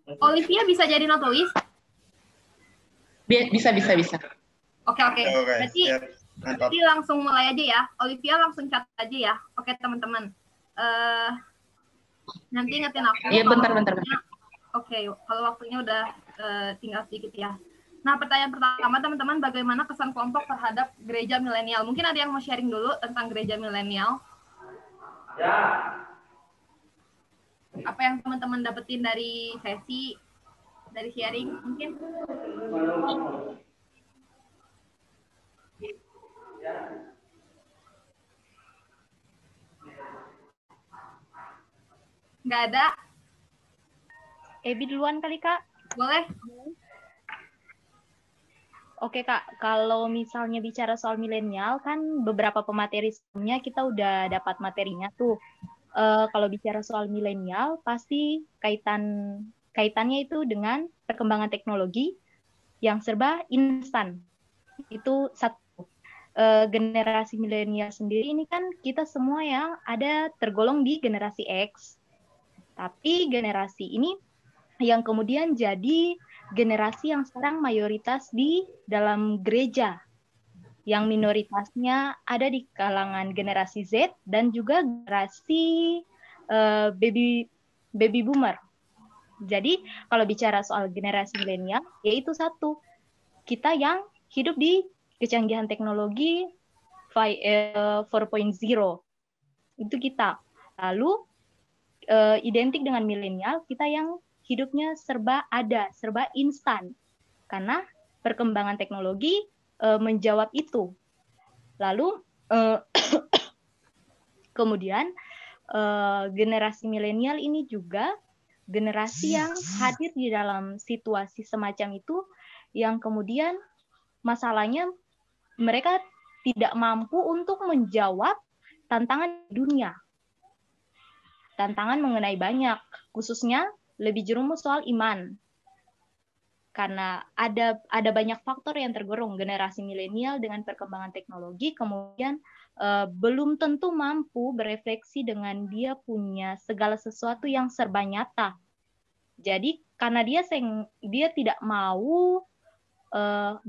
Olivia bisa jadi notulis? Bisa, bisa, bisa. Oke. Berarti langsung mulai aja ya. Olivia langsung catat aja ya. Oke, teman-teman. Nanti ingetin aku. Iya, bentar. Oke, kalau waktunya udah tinggal sedikit ya. Nah, pertanyaan pertama, teman-teman, bagaimana kesan kelompok terhadap gereja milenial? Mungkin ada yang mau sharing dulu tentang gereja milenial? Ya. Apa yang teman-teman dapetin dari sesi, dari sharing mungkin? Nggak ada? Ebi duluan kali, Kak. Boleh? Oke, Kak. Kalau misalnya bicara soal milenial, kan beberapa pemateri sebelumnya kita udah dapat materinya tuh. Kalau bicara soal milenial, pasti kaitannya itu dengan perkembangan teknologi yang serba instan. Itu satu. Generasi milenial sendiri ini kan kita semua yang ada tergolong di generasi X. Tapi generasi ini yang kemudian jadi generasi yang sekarang mayoritas di dalam gereja, yang minoritasnya ada di kalangan generasi Z dan juga generasi baby boomer. Jadi kalau bicara soal generasi milenial, yaitu satu, kita yang hidup di kecanggihan teknologi 4.0, itu kita. Lalu identik dengan milenial, kita yang hidupnya serba instan, karena perkembangan teknologi menjawab itu. Lalu kemudian generasi milenial ini juga generasi yang hadir di dalam situasi semacam itu, yang kemudian masalahnya mereka tidak mampu untuk menjawab tantangan dunia. Tantangan mengenai banyak, khususnya lebih jerumus soal iman. Karena ada banyak faktor yang tergolong generasi milenial dengan perkembangan teknologi, kemudian belum tentu mampu berefleksi dengan dia punya segala sesuatu yang serba nyata. Jadi karena dia tidak mau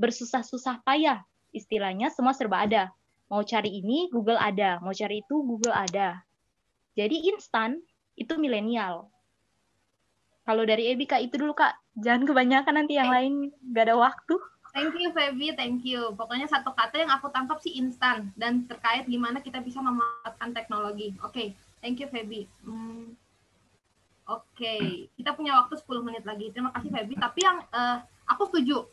bersusah-susah payah, istilahnya semua serba ada. Mau cari ini, Google ada. Mau cari itu, Google ada. Jadi instan, itu milenial. Kalau dari Ebi, Kak, itu dulu, Kak. Jangan kebanyakan, nanti yang lain nggak ada waktu. Thank you, Feby. Thank you. Pokoknya satu kata yang aku tangkap sih instan. Dan terkait gimana kita bisa memanfaatkan teknologi. Oke. Thank you, Feby. Oke. Kita punya waktu 10 menit lagi. Terima kasih, Feby. Tapi yang aku setuju.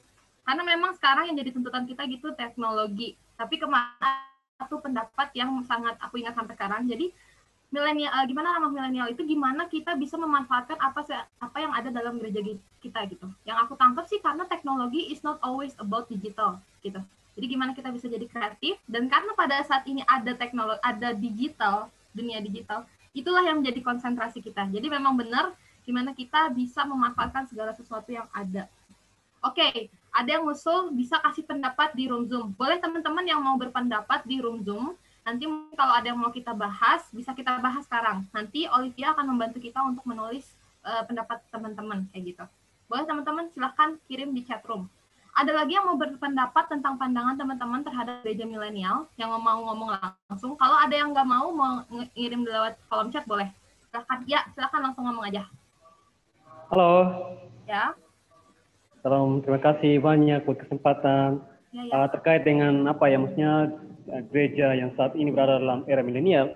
Karena memang sekarang yang jadi tuntutan kita gitu teknologi. Tapi kemarin satu pendapat yang sangat aku ingat sampai sekarang. Jadi milenial, gimana ramah milenial itu gimana kita bisa memanfaatkan apa yang ada dalam gereja kita gitu. Yang aku tangkap sih karena teknologi is not always about digital gitu. Jadi gimana kita bisa jadi kreatif, dan karena pada saat ini ada teknologi, ada digital, dunia digital, itulah yang menjadi konsentrasi kita. Jadi memang benar gimana kita bisa memanfaatkan segala sesuatu yang ada. Oke, ada yang ngusul bisa kasih pendapat di room Zoom. Boleh teman-teman yang mau berpendapat di room Zoom. Nanti kalau ada yang mau kita bahas, bisa kita bahas sekarang. Nanti Olivia akan membantu kita untuk menulis pendapat teman-teman kayak gitu. Boleh teman-teman silahkan kirim di chat room. Ada lagi yang mau berpendapat tentang pandangan teman-teman terhadap gereja milenial yang mau ngomong langsung. Kalau ada yang nggak mau ngirim lewat kolom chat boleh. Silahkan, ya silahkan langsung ngomong aja. Halo. Ya. Salam, terima kasih banyak buat kesempatan. Terkait dengan apa ya, maksudnya gereja yang saat ini berada dalam era milenial,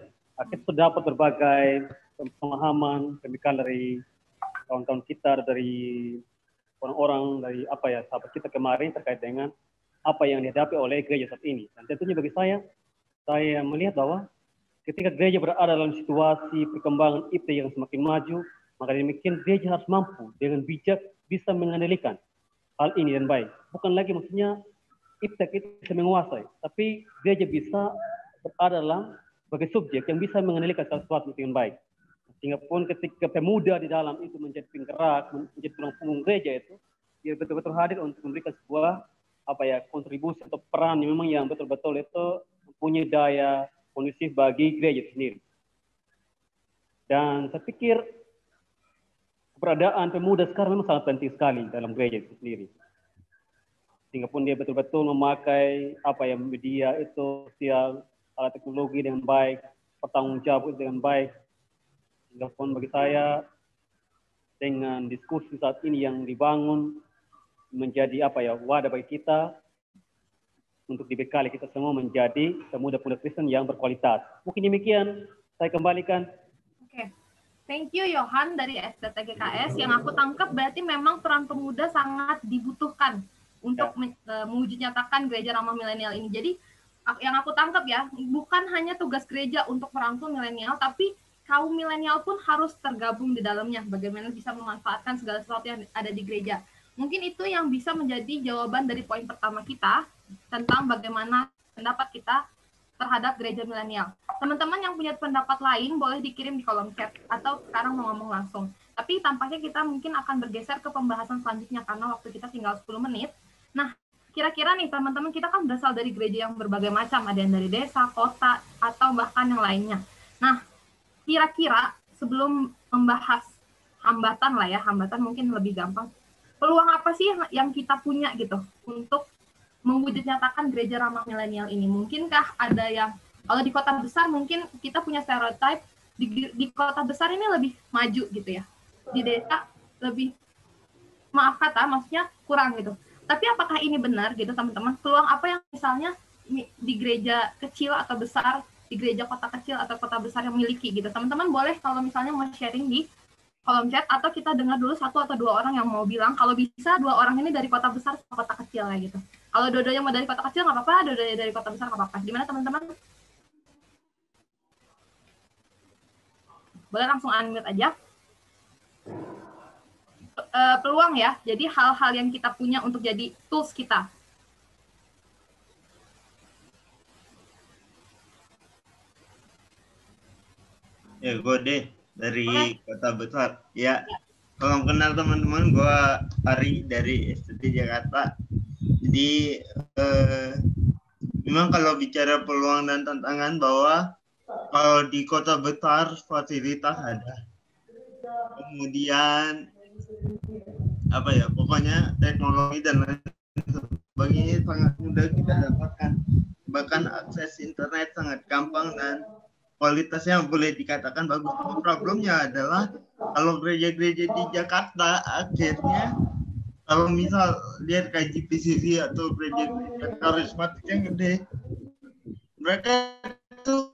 kita sudah dapat berbagai pemahaman, pemikiran dari kawan-kawan kita, dari orang-orang, dari apa ya, sahabat kita kemarin terkait dengan apa yang dihadapi oleh gereja saat ini. Dan tentunya bagi saya melihat bahwa ketika gereja berada dalam situasi perkembangan IT yang semakin maju, maka demikian gereja harus mampu dengan bijak bisa mengendalikan hal ini dan baik. Bukan lagi maksudnya iptek itu bisa menguasai, tapi gereja bisa berada dalam sebagai subjek yang bisa mengendalikan sesuatu dengan baik. Sehingga pun ketika pemuda di dalam itu menjadi penggerak, menjadi tulang punggung gereja itu, dia betul-betul hadir untuk memberikan sebuah apa ya, kontribusi atau peran yang memang yang betul-betul itu mempunyai daya kondusif bagi gereja sendiri. Dan saya pikir keberadaan pemuda sekarang memang sangat penting sekali dalam gereja itu sendiri. Sehingga pun dia betul-betul memakai media itu sosial, alat teknologi dengan baik, bertanggung jawab dengan baik. Sehingga pun bagi saya dengan diskusi saat ini yang dibangun menjadi wadah bagi kita untuk dibekali kita semua menjadi pemuda-pemuda Kristen yang berkualitas. Mungkin demikian, saya kembalikan. Oke. Thank you Yohan dari STTGKS. Yang aku tangkap berarti memang peran pemuda sangat dibutuhkan untuk mewujud nyatakan gereja ramah milenial ini. Jadi yang aku tangkap ya, bukan hanya tugas gereja untuk merangkul milenial, tapi kaum milenial pun harus tergabung di dalamnya. Bagaimana bisa memanfaatkan segala sesuatu yang ada di gereja. Mungkin itu yang bisa menjadi jawaban dari poin pertama kita tentang bagaimana pendapat kita terhadap gereja milenial. Teman-teman yang punya pendapat lain boleh dikirim di kolom chat atau sekarang mau ngomong langsung. Tapi tampaknya kita mungkin akan bergeser ke pembahasan selanjutnya karena waktu kita tinggal 10 menit. Nah, kira-kira nih teman-teman, kita kan berasal dari gereja yang berbagai macam, ada yang dari desa, kota, atau bahkan yang lainnya. Nah, kira-kira sebelum membahas hambatan lah ya, hambatan mungkin lebih gampang. Peluang apa sih yang kita punya gitu untuk mewujud nyatakan gereja ramah milenial ini? Mungkinkah ada yang, kalau di kota besar mungkin kita punya stereotype, di kota besar ini lebih maju gitu ya. Di desa lebih, maaf kata, maksudnya kurang gitu. Tapi apakah ini benar gitu teman-teman? Peluang apa yang misalnya di gereja kecil atau besar, di gereja kota kecil atau kota besar yang miliki gitu. Teman-teman boleh kalau misalnya mau sharing di kolom chat, atau kita dengar dulu 1 atau 2 orang yang mau bilang, kalau bisa 2 orang ini dari kota besar ke kota kecil ya gitu. Kalau dua-duanya mau dari kota kecil nggak apa-apa, dua-duanya dari kota besar nggak apa-apa. Gimana teman-teman? Boleh langsung unmute aja. Peluang ya, jadi hal-hal yang kita punya untuk jadi tools kita. Ya, gue deh dari kota besar. Ya, kalau kenal teman-teman, gue Ari dari STT Jakarta. Jadi memang kalau bicara peluang dan tantangan, bahwa kalau di kota besar fasilitas ada, kemudian pokoknya teknologi dan lain sebagainya sangat mudah kita dapatkan, bahkan akses internet sangat gampang dan kualitasnya boleh dikatakan bagus. Problemnya adalah kalau gereja-gereja di Jakarta akhirnya, kalau misal lihat kayak GPCC atau gereja-gereja karismatik yang gede, mereka itu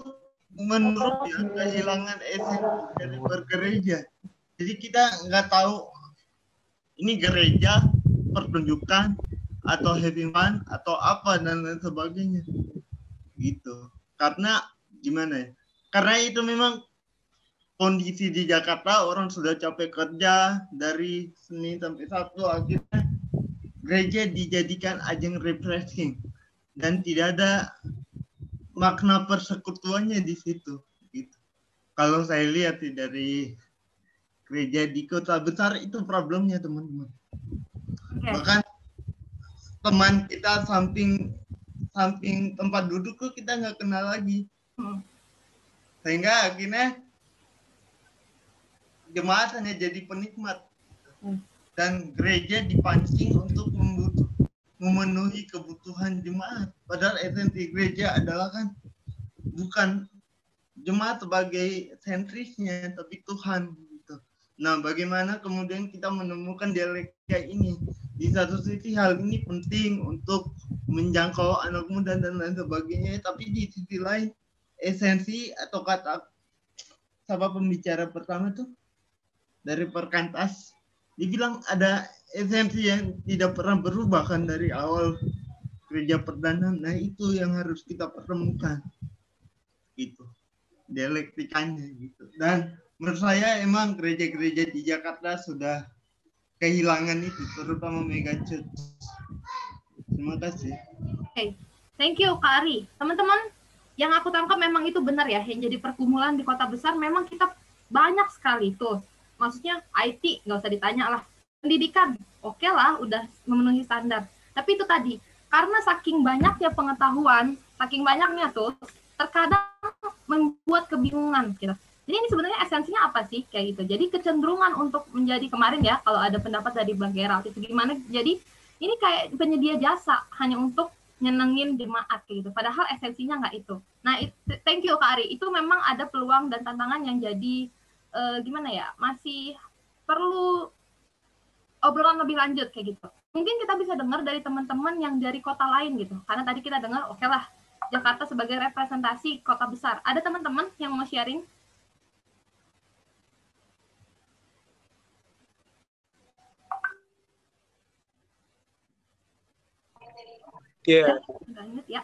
menurut kehilangan esensi dari bergereja. Jadi kita nggak tahu ini gereja, pertunjukan, atau having fun, atau apa dan lain sebagainya. Gitu. Karena gimana ya? Karena itu memang kondisi di Jakarta, orang sudah capek kerja dari Senin sampai Sabtu, akhirnya gereja dijadikan ajang refreshing dan tidak ada makna persekutuannya di situ. Gitu. Kalau saya lihat dari gereja di kota besar itu problemnya teman-teman. Bahkan teman kita samping tempat duduk tuh kita nggak kenal lagi. Sehingga akhirnya jemaat hanya jadi penikmat. Dan gereja dipancing untuk memenuhi kebutuhan jemaat. Padahal esensi gereja adalah kan bukan jemaat sebagai sentrisnya, tapi Tuhan. Gitu. Nah, bagaimana kemudian kita menemukan dialektika ini? Di satu sisi hal ini penting untuk menjangkau anak muda dan lain sebagainya, tapi di sisi lain esensi atau kata pembicara pertama tuh dari perkantas, dibilang ada esensi yang tidak pernah berubah kan dari awal gereja perdana. Nah, itu yang harus kita pertemukan. Gitu. Dialektikanya gitu. Dan menurut saya emang gereja-gereja di Jakarta sudah kehilangan itu, terutama mega church. Terima kasih. Oke, thank you Kak Ari. Teman-teman, yang aku tangkap memang itu benar ya, yang jadi pergumulan di kota besar memang kita banyak sekali tuh. Maksudnya IT nggak usah ditanya lah. Pendidikan, oke lah, udah memenuhi standar. Tapi itu tadi, karena saking banyaknya pengetahuan, saking banyaknya tuh, terkadang membuat kebingungan gitu. Ini sebenarnya esensinya apa sih kayak gitu. Jadi kecenderungan untuk menjadi kemarin ya, kalau ada pendapat dari Bang Gerald itu gimana, jadi ini kayak penyedia jasa hanya untuk nyenengin jemaat kayak gitu. Padahal esensinya nggak itu. Nah, thank you Kak Ari. Itu memang ada peluang dan tantangan yang jadi gimana ya, masih perlu obrolan lebih lanjut kayak gitu. Mungkin kita bisa dengar dari teman-teman yang dari kota lain gitu. Karena tadi kita dengar, oke lah, Jakarta sebagai representasi kota besar. Ada teman-teman yang mau sharing? Iya. Ya.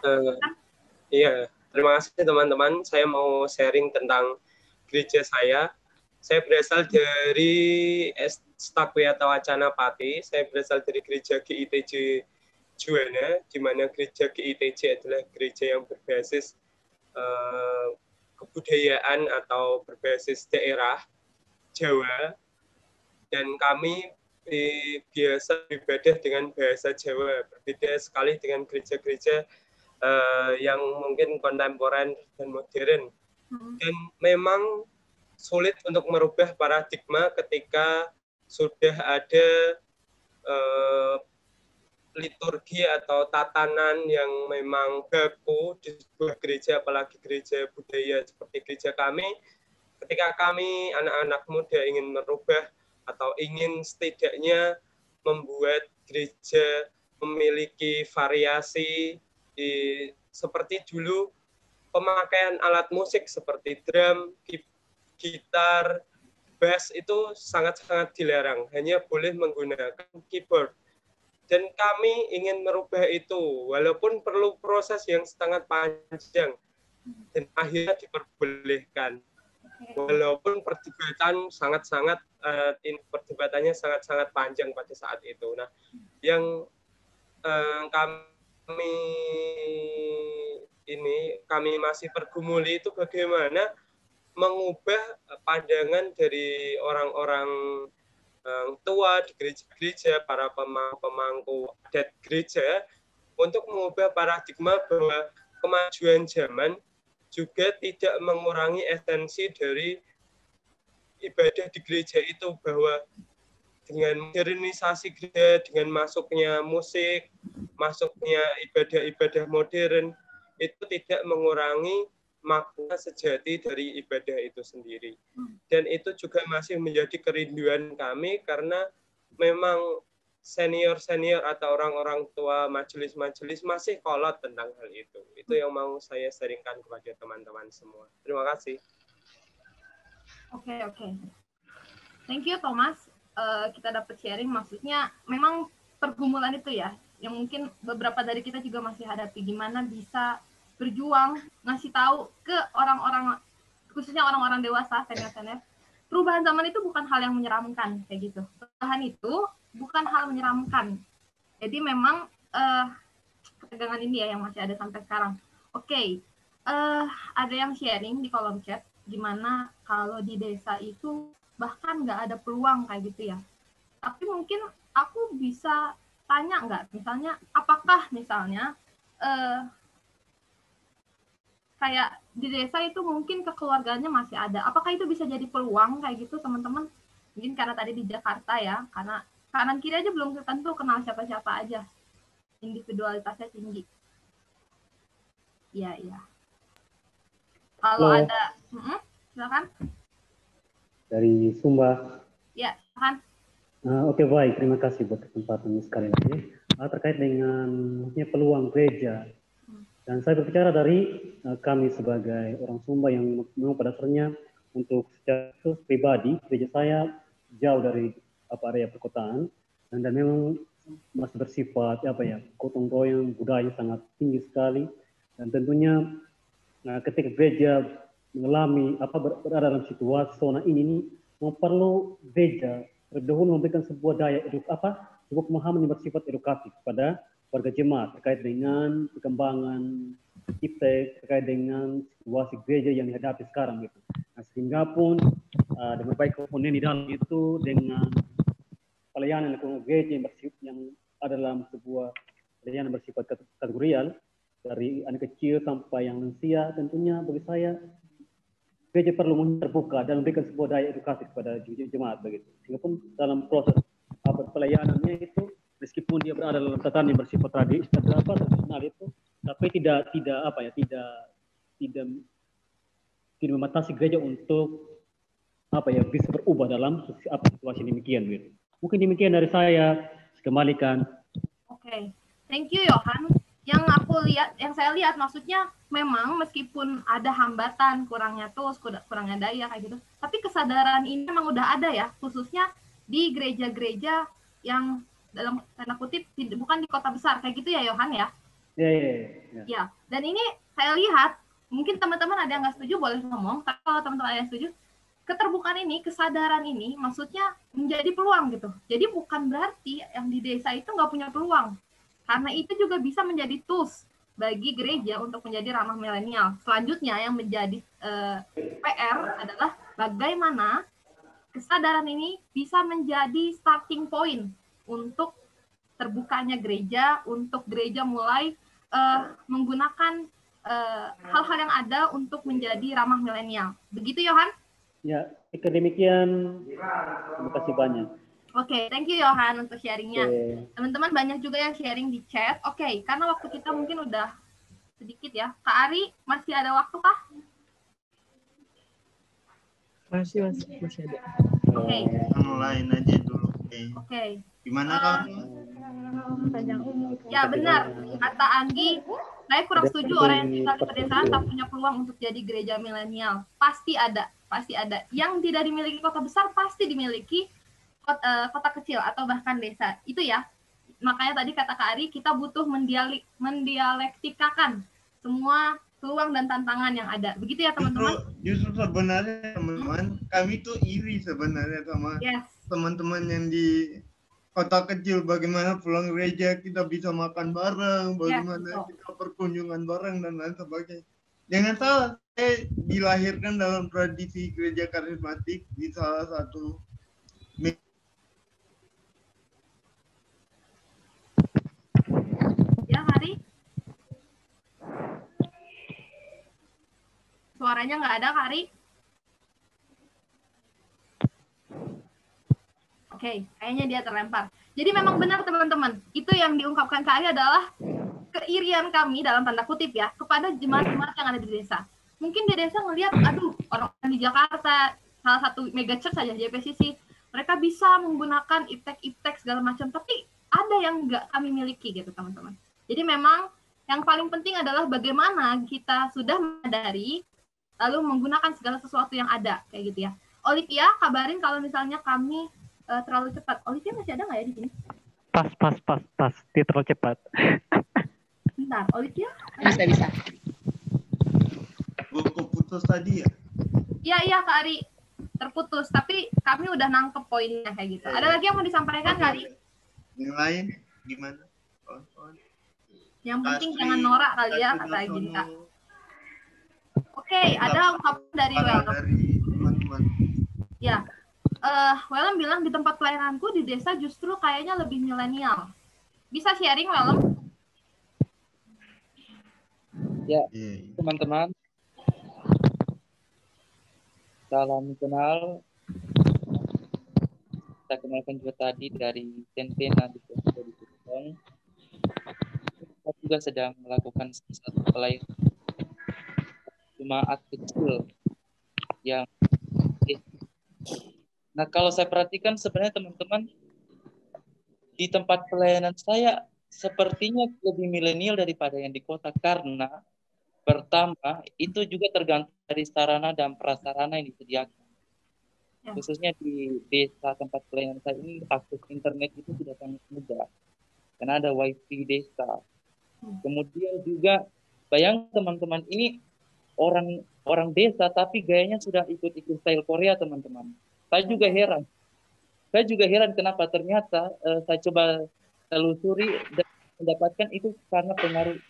Iya, terima kasih teman-teman. Saya mau sharing tentang gereja saya. Saya berasal dari Stakwiata Wacana Pati. Saya berasal dari gereja GITJ Juwana, di mana gereja GITJ adalah gereja yang berbasis kebudayaan atau berbasis daerah Jawa. Dan kami biasa beribadah dengan bahasa Jawa, berbeda sekali dengan gereja-gereja yang mungkin kontemporer dan modern. Dan memang sulit untuk merubah paradigma ketika sudah ada liturgi atau tatanan yang memang baku di sebuah gereja, apalagi gereja budaya seperti gereja kami. Ketika kami anak-anak muda ingin merubah atau ingin setidaknya membuat gereja memiliki variasi seperti dulu pemakaian alat musik seperti drum, gitar, bass itu sangat-sangat dilarang, hanya boleh menggunakan keyboard. Dan kami ingin merubah itu, walaupun perlu proses yang sangat panjang, dan akhirnya diperbolehkan. Walaupun perdebatannya sangat-sangat panjang pada saat itu. Nah, yang kami masih pergumuli itu bagaimana mengubah pandangan dari orang-orang tua di gereja-gereja, para pemangku adat gereja, untuk mengubah paradigma bahwa kemajuan zaman juga tidak mengurangi esensi dari ibadah di gereja itu, bahwa dengan modernisasi gereja, dengan masuknya musik, masuknya ibadah-ibadah modern, itu tidak mengurangi makna sejati dari ibadah itu sendiri. Dan itu juga masih menjadi kerinduan kami, karena memang senior-senior atau orang-orang tua majelis-majelis masih kolot tentang hal itu. Itu yang mau saya sharingkan kepada teman-teman semua. Terima kasih. Oke. Thank you, Thomas. Kita dapat sharing, maksudnya memang pergumulan itu ya, yang mungkin beberapa dari kita juga masih hadapi, gimana bisa berjuang, ngasih tahu ke orang-orang, khususnya orang-orang dewasa, senior-senior, perubahan zaman itu bukan hal yang menyeramkan, kayak gitu. Perubahan itu bukan hal menyeramkan. Jadi memang ketegangan ini ya yang masih ada sampai sekarang. Oke, ada yang sharing di kolom chat, gimana kalau di desa itu bahkan nggak ada peluang kayak gitu ya. Tapi mungkin aku bisa tanya nggak, misalnya apakah misalnya kayak di desa itu mungkin kekeluarganya masih ada, apakah itu bisa jadi peluang kayak gitu teman-teman? Mungkin karena tadi di Jakarta ya, karena kanan kiri aja belum tentu kenal siapa-siapa aja, individualitasnya tinggi. Iya. Kalau ada, silakan. Dari Sumba. Ya, silakan. Oke, baik. Terima kasih buat kesempatan sekali lagi. Terkait dengan peluang gereja. Dan saya berbicara dari kami sebagai orang Sumba yang memang pada dasarnya untuk secara pribadi, gereja saya jauh dari area perkotaan, dan memang masih bersifat gotong royong, budaya sangat tinggi sekali, dan tentunya ketika gereja mengalami berada dalam situasi zona ini perlu gereja terlebih dahulu memberikan sebuah daya sebuah pemahaman yang bersifat edukatif pada warga jemaat terkait dengan perkembangan iptek, terkait dengan situasi gereja yang dihadapi sekarang gitu. Nah, sehingga pun dengan baik komponen di dalam itu dengan pelayanan gereja yang ada dalam sebuah pelayanan bersifat kategorial dari anak kecil sampai yang lansia, tentunya bagi saya gereja perlu terbuka dan memberikan sebuah daya edukasi kepada jemaat begitu. Sehingga pun dalam proses pelayanannya itu, meskipun dia berada dalam tatanan yang bersifat tradisional itu, tapi tidak membatasi gereja untuk bisa berubah dalam situasi demikian gitu. Mungkin demikian dari saya. Kembalikan. Oke. Thank you Yohan. Yang saya lihat maksudnya memang meskipun ada hambatan, kurangnya tools, kurangnya daya kayak gitu, tapi kesadaran ini memang udah ada ya, khususnya di gereja-gereja yang dalam tanda kutip bukan di kota besar kayak gitu ya Yohan ya. Ya. Dan ini saya lihat mungkin teman-teman ada yang nggak setuju boleh ngomong, tapi kalau teman-teman ada yang setuju, keterbukaan ini, kesadaran ini maksudnya menjadi peluang gitu. Jadi bukan berarti yang di desa itu nggak punya peluang. Karena itu juga bisa menjadi tools bagi gereja untuk menjadi ramah milenial. Selanjutnya yang menjadi PR adalah bagaimana kesadaran ini bisa menjadi starting point untuk terbukanya gereja, untuk gereja mulai menggunakan hal-hal yang ada untuk menjadi ramah milenial. Begitu Yohan? Ya, demikian. Terima kasih banyak. Oke, thank you Yohan untuk sharingnya. Teman-teman banyak juga yang sharing di chat. Oke, karena waktu kita mungkin udah sedikit ya. Kak Ari, masih ada waktu kah? Masih ada. Oke. Online aja dulu. Oke. Gimana kamu? Ya benar, kata Anggi. Saya kurang setuju orang yang tinggal di pedesaan tak punya peluang untuk jadi gereja milenial. Pasti ada. Yang tidak dimiliki kota besar pasti dimiliki kota kecil atau bahkan desa. Itu ya. Makanya tadi kata Kak Ari, kita butuh mendialektikakan semua peluang dan tantangan yang ada. Begitu ya teman-teman? Justru sebenarnya teman-teman, kami tuh iri sebenarnya sama teman-teman yang di kota kecil. Bagaimana pulang gereja kita bisa makan bareng, bagaimana kita perkunjungan bareng dan lain sebagainya. Jangan salah, saya dilahirkan dalam tradisi gereja karismatik di salah satu Hari suaranya nggak ada Kari. Oke, kayaknya dia terlempar. Jadi memang benar teman-teman, itu yang diungkapkan Kari adalah keirian kami dalam tanda kutip ya kepada jemaat-jemaat yang ada di desa. Mungkin di desa ngelihat, aduh orang di Jakarta salah satu mega church saja JPCC, mereka bisa menggunakan iptek segala macam, tapi ada yang nggak kami miliki gitu teman-teman. Jadi memang yang paling penting adalah bagaimana kita sudah menyadari lalu menggunakan segala sesuatu yang ada kayak gitu ya. Olivia, kabarin kalau misalnya kami terlalu cepat. Olivia masih ada nggak ya di sini? Pas. Dia terlalu cepat. Bentar, Olivia? Bisa. Buku putus tadi ya? Iya Kak Ari, terputus. Tapi kami udah nangkep poinnya kayak gitu. Ada lagi yang mau disampaikan Kak Ari? Yang lain gimana? Yang penting jangan norak kali ya kata Ginta. Oke, ada ungkapan dari Welem. Ya, Welem bilang di tempat pelayananku di desa justru kayaknya lebih milenial. Bisa sharing Welem? Ya, teman-teman. Salam kenal. Saya kenalkan juga tadi dari Tentena di Kupang. Kita juga sedang melakukan satu pelayanan jemaat kecil yang nah kalau saya perhatikan sebenarnya teman-teman di tempat pelayanan saya sepertinya lebih milenial daripada yang di kota karena pertama itu juga tergantung dari sarana dan prasarana yang disediakan. Khususnya di desa tempat pelayanan saya ini akses internet itu tidak sangat mudah karena ada wifi desa. Kemudian juga bayang teman-teman ini orang desa tapi gayanya sudah ikut style Korea teman-teman. Saya juga heran kenapa ternyata saya coba telusuri dan mendapatkan itu karena pengaruh.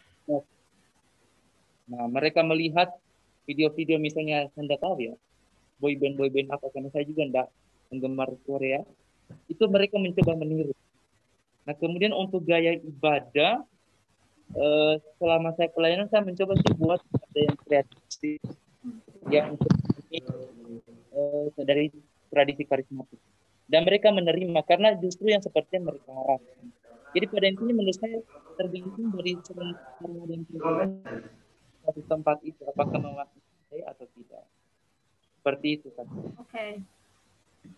Nah mereka melihat video-video misalnya Anda tahu ya boyband apa karena saya juga enggak penggemar Korea itu mereka mencoba meniru. Nah kemudian untuk gaya ibadah selama saya pelayanan saya mencoba sih buat ada yang kreatif yang dari tradisi karismatik. Dan mereka menerima karena justru yang seperti yang mereka harapkan. Jadi pada intinya menurut saya tergantung dari selera dan kebutuhan satu tempat itu apakah menguasai atau tidak. Seperti itu kan. Oke.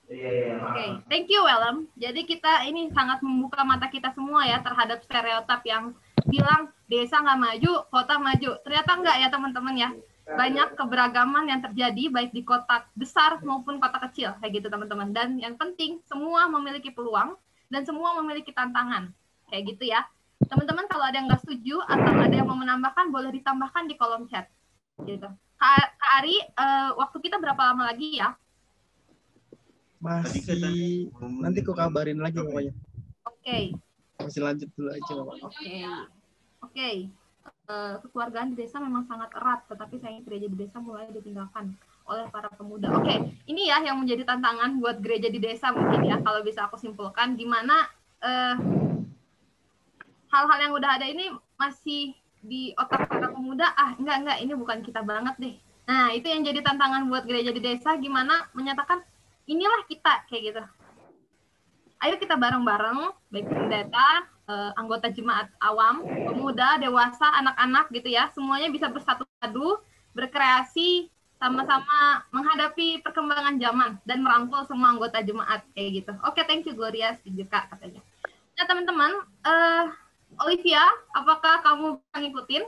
Oke, thank you Willem. Jadi kita ini sangat membuka mata kita semua ya terhadap stereotip yang bilang desa nggak maju, kota maju. Ternyata enggak ya teman-teman ya. Banyak keberagaman yang terjadi baik di kota besar maupun kota kecil kayak gitu teman-teman. Dan yang penting semua memiliki peluang dan semua memiliki tantangan kayak gitu ya. Teman-teman kalau ada yang nggak setuju atau ada yang mau menambahkan boleh ditambahkan di kolom chat. Gitu. Kak Ari, waktu kita berapa lama lagi ya? Masih nanti aku kabarin lagi pokoknya. Oke. Masih lanjut dulu aja Bapak. Oke. Kekeluargaan di desa memang sangat erat, tetapi sayangnya gereja di desa mulai ditinggalkan oleh para pemuda. Oke, ini ya yang menjadi tantangan buat gereja di desa mungkin ya, kalau bisa aku simpulkan, di mana hal-hal yang udah ada ini masih di otak para pemuda, enggak, ini bukan kita banget deh. Nah, itu yang jadi tantangan buat gereja di desa, gimana menyatakan, inilah kita, kayak gitu. Ayo kita bareng-bareng, baik pendeta, anggota jemaat awam, pemuda, dewasa, anak-anak gitu ya, semuanya bisa bersatu padu, berkreasi, sama-sama menghadapi perkembangan zaman dan merangkul semua anggota jemaat kayak gitu. Oke, thank you Gloria, setuju Kak katanya. Nah teman-teman, Olivia, apakah kamu bisa ngikutin?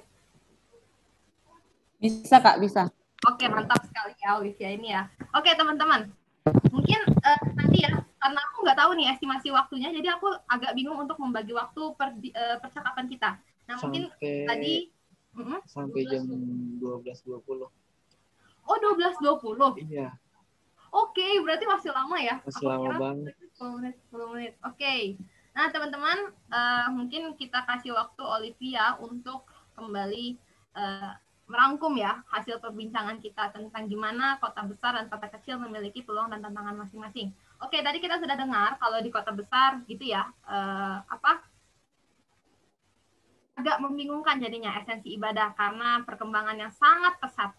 Bisa Kak, bisa. Oke, mantap sekali ya Olivia ini ya. Oke teman-teman, mungkin nanti ya, karena aku nggak tahu nih estimasi waktunya, jadi aku agak bingung untuk membagi waktu percakapan kita. Nah mungkin tadi sampai jam 12.20. Oh 12.20? Iya. Oke, berarti masih lama ya? Masih lama banget. 10 menit. Oke. Nah teman-teman, mungkin kita kasih waktu Olivia untuk kembali merangkum ya hasil perbincangan kita tentang gimana kota besar dan kota kecil memiliki peluang dan tantangan masing-masing. Oke, tadi kita sudah dengar kalau di kota besar gitu ya, agak membingungkan jadinya esensi ibadah karena perkembangan yang sangat pesat.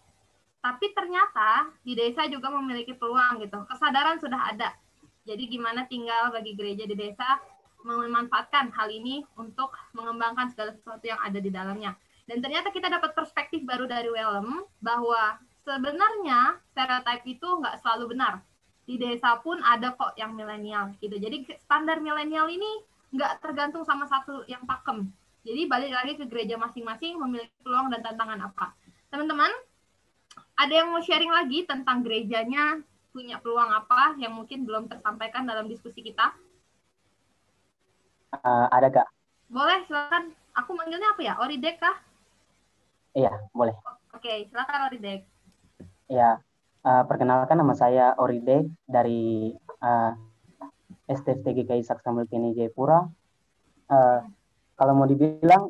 Tapi ternyata di desa juga memiliki peluang gitu. Kesadaran sudah ada. Jadi gimana tinggal bagi gereja di desa memanfaatkan hal ini untuk mengembangkan segala sesuatu yang ada di dalamnya. Dan ternyata kita dapat perspektif baru dari Willem bahwa sebenarnya stereotip itu nggak selalu benar. Di desa pun ada kok yang milenial gitu. Jadi standar milenial ini nggak tergantung sama satu yang pakem. Jadi balik lagi ke gereja masing-masing memiliki peluang dan tantangan apa. Teman-teman, ada yang mau sharing lagi tentang gerejanya punya peluang apa yang mungkin belum tersampaikan dalam diskusi kita? Ada Kak. Boleh, silakan. Aku manggilnya apa ya? Oridek kah? Iya, boleh. Oke, silakan Oridek. Ya, perkenalkan nama saya Oridek dari STFT GKI Saksa Multieni Jayapura. Kalau mau dibilang,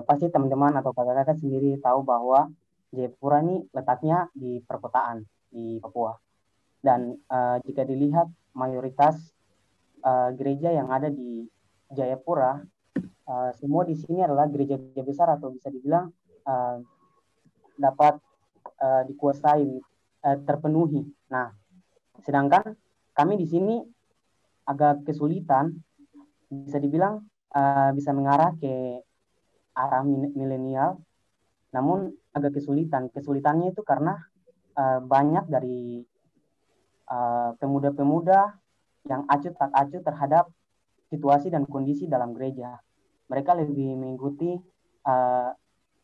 pasti teman-teman atau kakak-kakak sendiri tahu bahwa Jayapura ini letaknya di perkotaan di Papua. Dan jika dilihat mayoritas gereja yang ada di Jayapura, semua di sini adalah gereja-gereja besar atau bisa dibilang dapat dikuasai, terpenuhi. Nah, sedangkan kami di sini agak kesulitan, bisa dibilang bisa mengarah ke arah milenial, namun agak kesulitan. Kesulitannya itu karena banyak dari pemuda-pemuda yang acuh tak acuh terhadap situasi dan kondisi dalam gereja. Mereka lebih mengikuti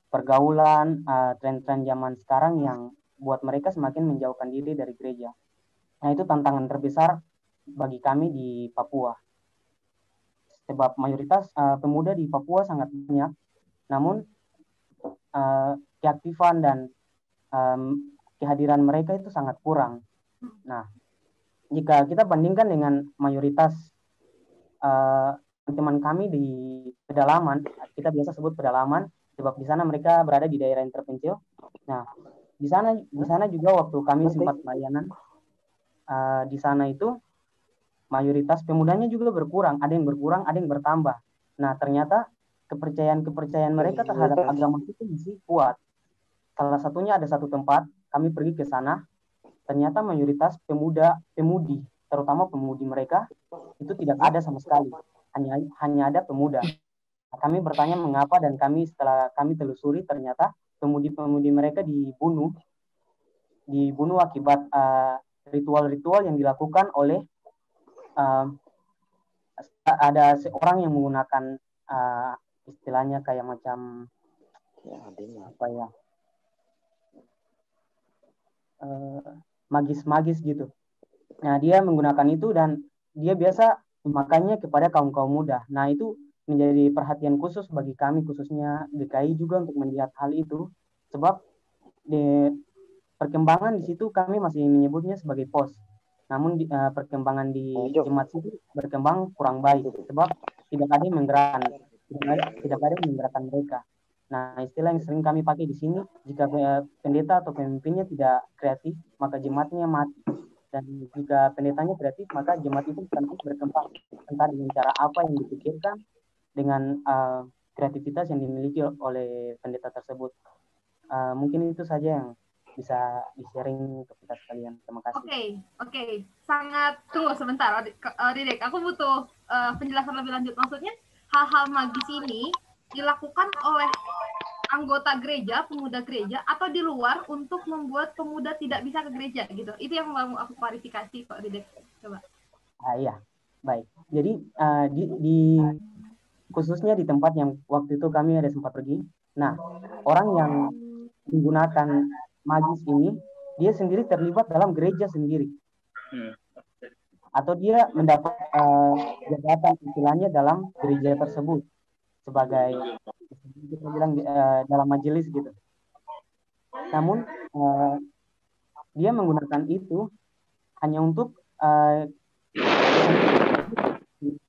pergaulan, tren-tren zaman sekarang yang buat mereka semakin menjauhkan diri dari gereja. Nah, itu tantangan terbesar bagi kami di Papua. Sebab mayoritas pemuda di Papua sangat banyak, namun keaktifan dan kehadiran mereka itu sangat kurang. Nah, jika kita bandingkan dengan mayoritas teman kami di pedalaman, kita biasa sebut pedalaman, sebab di sana mereka berada di daerah yang terpencil. Nah, di sana juga waktu kami sempat pelayanan, di sana itu mayoritas pemudanya juga berkurang, ada yang berkurang, ada yang bertambah. Nah, ternyata kepercayaan mereka terhadap agama itu masih kuat. Salah satunya ada satu tempat, kami pergi ke sana, ternyata mayoritas pemudi, terutama pemudi mereka itu tidak ada sama sekali, hanya ada pemuda. Kami bertanya mengapa, dan setelah kami telusuri ternyata pemudi-pemudi mereka dibunuh akibat ritual-ritual yang dilakukan oleh ada seorang yang menggunakan istilahnya kayak macam apa ya, magis-magis gitu. Nah, dia menggunakan itu dan dia biasa memakainya kepada kaum-kaum muda. Nah, itu menjadi perhatian khusus bagi kami, khususnya DKI juga, untuk melihat hal itu, sebab di perkembangan di situ kami masih menyebutnya sebagai pos. Namun perkembangan di jemaat itu berkembang kurang baik, sebab tidak ada yang menggerakkan mereka. Nah, istilah yang sering kami pakai di sini, jika pendeta atau pemimpinnya tidak kreatif, maka jemaatnya mati. Dan jika pendetanya kreatif, maka jemaat itu akan terus berkembang. Entah dengan cara apa yang dipikirkan, dengan kreativitas yang dimiliki oleh pendeta tersebut. Mungkin itu saja yang bisa di-sharing untuk kita sekalian. Terima kasih. Oke. Sangat, tunggu sebentar, Ridek. Aku butuh penjelasan lebih lanjut. Maksudnya, hal-hal magis ini dilakukan oleh anggota gereja, pemuda gereja, atau di luar untuk membuat pemuda tidak bisa ke gereja gitu. Itu yang mau aku klarifikasi kok, Ridek. Coba. Iya, baik. Jadi khususnya di tempat yang waktu itu kami ada sempat pergi. Nah, orang yang menggunakan magis ini, dia sendiri terlibat dalam gereja sendiri. Atau dia mendapat jabatan istilahnya dalam gereja tersebut sebagai kita bilang dalam majelis gitu. Namun dia menggunakan itu hanya untuk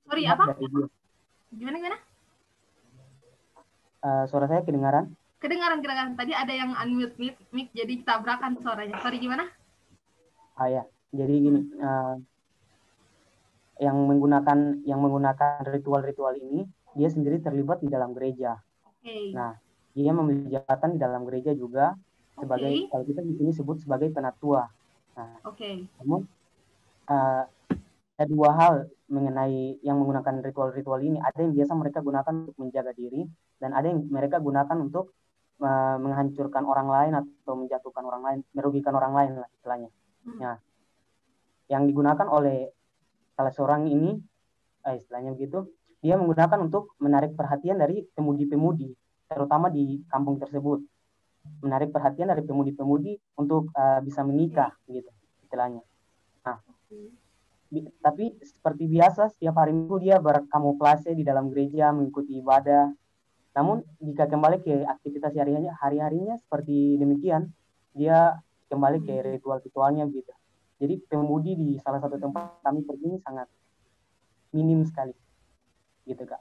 sorry, apa? Gimana? Suara saya kedengaran? Kedengaran. Tadi ada yang unmute mic jadi tabrakan suaranya. Sorry, gimana? Ya. Jadi gini, yang menggunakan ritual-ritual ini, dia sendiri terlibat di dalam gereja. Nah, dia memiliki jabatan di dalam gereja juga sebagai, kalau kita di sini sebut sebagai penatua. Nah, namun ada dua hal mengenai yang menggunakan ritual-ritual ini. Ada yang biasa mereka gunakan untuk menjaga diri, dan ada yang mereka gunakan untuk menghancurkan orang lain atau menjatuhkan orang lain, merugikan orang lain lah istilahnya. Nah, yang digunakan oleh salah seorang ini, istilahnya begitu, dia menggunakan untuk menarik perhatian dari pemudi-pemudi, terutama di kampung tersebut. Menarik perhatian dari pemudi-pemudi untuk bisa menikah, gitu istilahnya. Nah, tapi seperti biasa, setiap hari Minggu dia berkamuflase di dalam gereja, mengikuti ibadah. Namun, jika kembali ke aktivitas hari-harinya seperti demikian, dia kembali ke ritual-ritualnya gitu. Jadi, pemudi di salah satu tempat kami pergi ini sangat minim sekali. Gitu, Kak.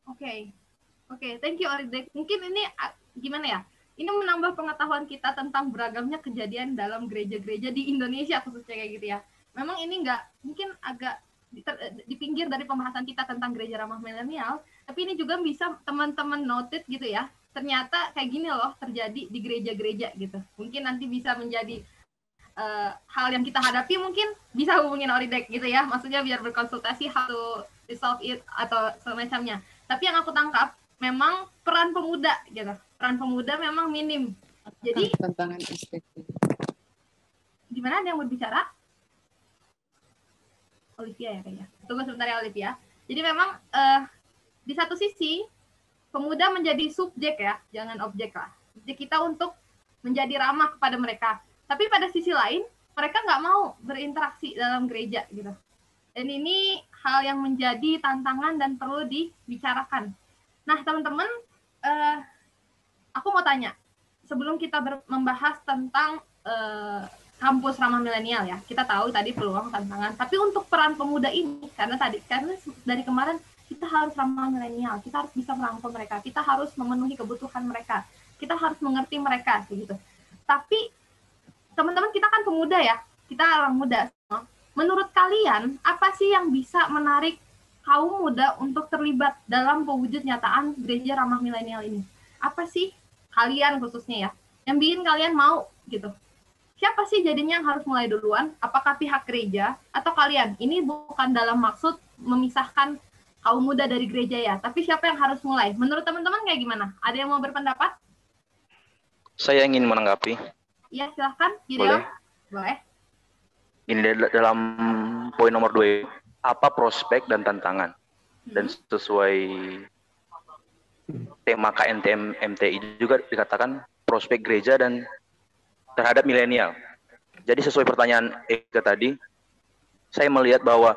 Oke, thank you, Oridek. Mungkin ini gimana ya? Ini menambah pengetahuan kita tentang beragamnya kejadian dalam gereja-gereja di Indonesia khususnya kayak gitu ya. Memang ini mungkin agak di pinggir dari pembahasan kita tentang gereja ramah milenial, tapi ini juga bisa teman-teman notice gitu ya. Ternyata kayak gini loh terjadi di gereja-gereja gitu. Mungkin nanti bisa menjadi hal yang kita hadapi, mungkin bisa hubungin Oridek gitu ya. Maksudnya biar berkonsultasi how to resolve it atau semacamnya. Tapi yang aku tangkap memang peran pemuda gitu. Peran pemuda memang minim. Jadi tantangan STT. Gimana, ada yang berbicara? Olivia ya kayaknya. Tunggu sebentar ya Olivia. Jadi memang di satu sisi pemuda menjadi subjek ya, jangan objek lah. Jadi kita untuk menjadi ramah kepada mereka. Tapi pada sisi lain mereka nggak mau berinteraksi dalam gereja gitu. Dan ini hal yang menjadi tantangan dan perlu dibicarakan. Nah teman-teman, aku mau tanya sebelum kita membahas tentang kampus ramah milenial ya, kita tahu tadi peluang, tantangan, tapi untuk peran pemuda ini, karena dari kemarin kita harus ramah milenial, kita harus bisa merangkul mereka, kita harus memenuhi kebutuhan mereka, kita harus mengerti mereka gitu. Tapi teman-teman, kita kan pemuda ya, kita orang muda. Menurut kalian apa sih yang bisa menarik kaum muda untuk terlibat dalam pewujud nyataan gereja ramah milenial ini? Apa sih kalian khususnya ya yang bikin kalian mau gitu? siapa sih jadinya yang harus mulai duluan? Apakah pihak gereja atau kalian? Ini bukan dalam maksud memisahkan kaum muda dari gereja ya, tapi siapa yang harus mulai? Menurut teman-teman kayak gimana? Ada yang mau berpendapat? Saya ingin menanggapi. Iya, silahkan. Gideon. Boleh. Ini dalam poin nomor 2, apa prospek dan tantangan? Dan sesuai tema KNTM MTI juga dikatakan prospek gereja dan terhadap milenial. Jadi sesuai pertanyaan Eka tadi, saya melihat bahwa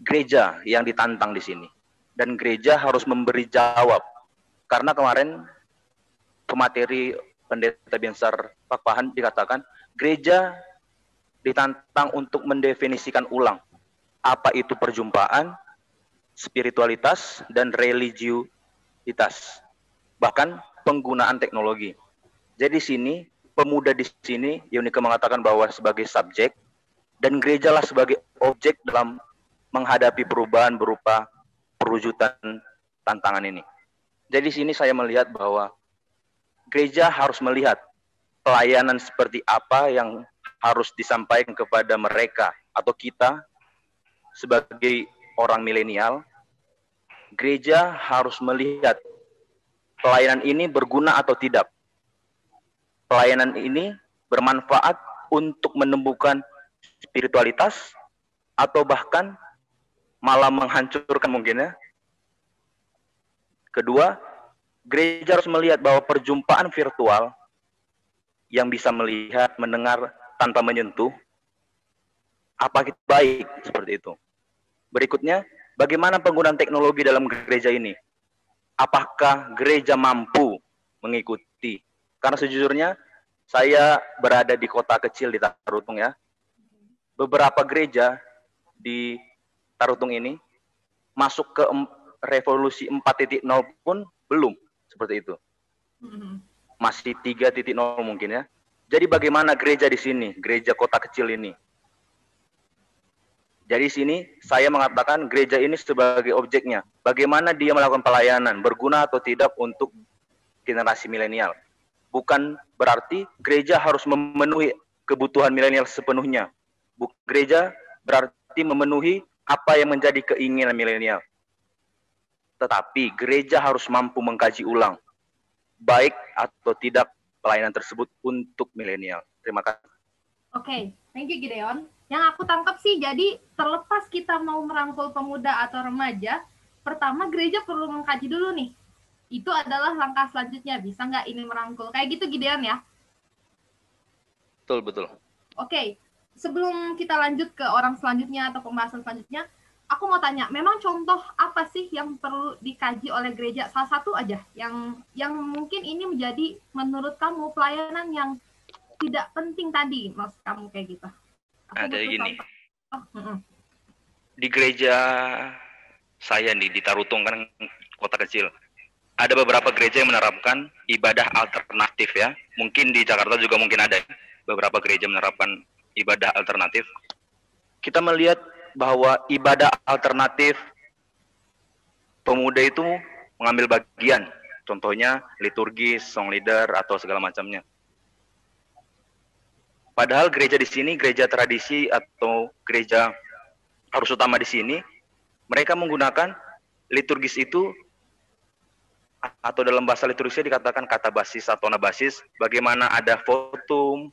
gereja yang ditantang di sini. Dan gereja harus memberi jawab. Karena kemarin pemateri pendeta besar Pak Pahan dikatakan, gereja ditantang untuk mendefinisikan ulang apa itu perjumpaan, spiritualitas, dan religiusitas, bahkan penggunaan teknologi. Jadi sini pemuda di sini Yonika mengatakan bahwa sebagai subjek dan gerejalah sebagai objek dalam menghadapi perubahan berupa perwujudan tantangan ini. Jadi sini saya melihat bahwa gereja harus melihat pelayanan seperti apa yang harus disampaikan kepada mereka atau kita sebagai orang milenial. Gereja harus melihat pelayanan ini berguna atau tidak. Pelayanan ini bermanfaat untuk menemukan spiritualitas atau bahkan malah menghancurkan mungkin ya. Kedua, gereja harus melihat bahwa perjumpaan virtual yang bisa melihat, mendengar tanpa menyentuh, apa itu baik seperti itu. Berikutnya, bagaimana penggunaan teknologi dalam gereja ini? Apakah gereja mampu mengikuti? Karena sejujurnya, saya berada di kota kecil di Tarutung ya. Beberapa gereja di Tarutung ini masuk ke revolusi 4.0 pun belum seperti itu. Masih 3.0 mungkin ya. Jadi bagaimana gereja di sini, gereja kota kecil ini? Jadi sini saya mengatakan gereja ini sebagai objeknya. Bagaimana dia melakukan pelayanan, berguna atau tidak untuk generasi milenial. Bukan berarti gereja harus memenuhi kebutuhan milenial sepenuhnya. Gereja berarti memenuhi apa yang menjadi keinginan milenial. Tetapi gereja harus mampu mengkaji ulang, baik atau tidak pelayanan tersebut untuk milenial. Terima kasih. Oke, thank you Gideon. Yang aku tangkap sih, jadi terlepas kita mau merangkul pemuda atau remaja, pertama gereja perlu mengkaji dulu nih. Itu adalah langkah selanjutnya, bisa nggak ini merangkul? Kayak gitu Gideon ya? Betul, betul. Oke, sebelum kita lanjut ke orang selanjutnya atau pembahasan selanjutnya, aku mau tanya, memang contoh apa sih yang perlu dikaji oleh gereja? Salah satu aja yang mungkin ini menjadi menurut kamu pelayanan yang tidak penting tadi, maksud kamu kayak gitu. Nah, jadi gini, di gereja saya nih di Tarutung kan kota kecil, ada beberapa gereja yang menerapkan ibadah alternatif ya. Mungkin di Jakarta juga mungkin ada beberapa gereja menerapkan ibadah alternatif. Kita melihat bahwa ibadah alternatif pemuda itu mengambil bagian, contohnya liturgis, song leader atau segala macamnya. Padahal gereja di sini, gereja tradisi atau gereja arus utama di sini, mereka menggunakan liturgis itu atau dalam bahasa liturgisnya dikatakan kata basis atau nabasis, bagaimana ada votum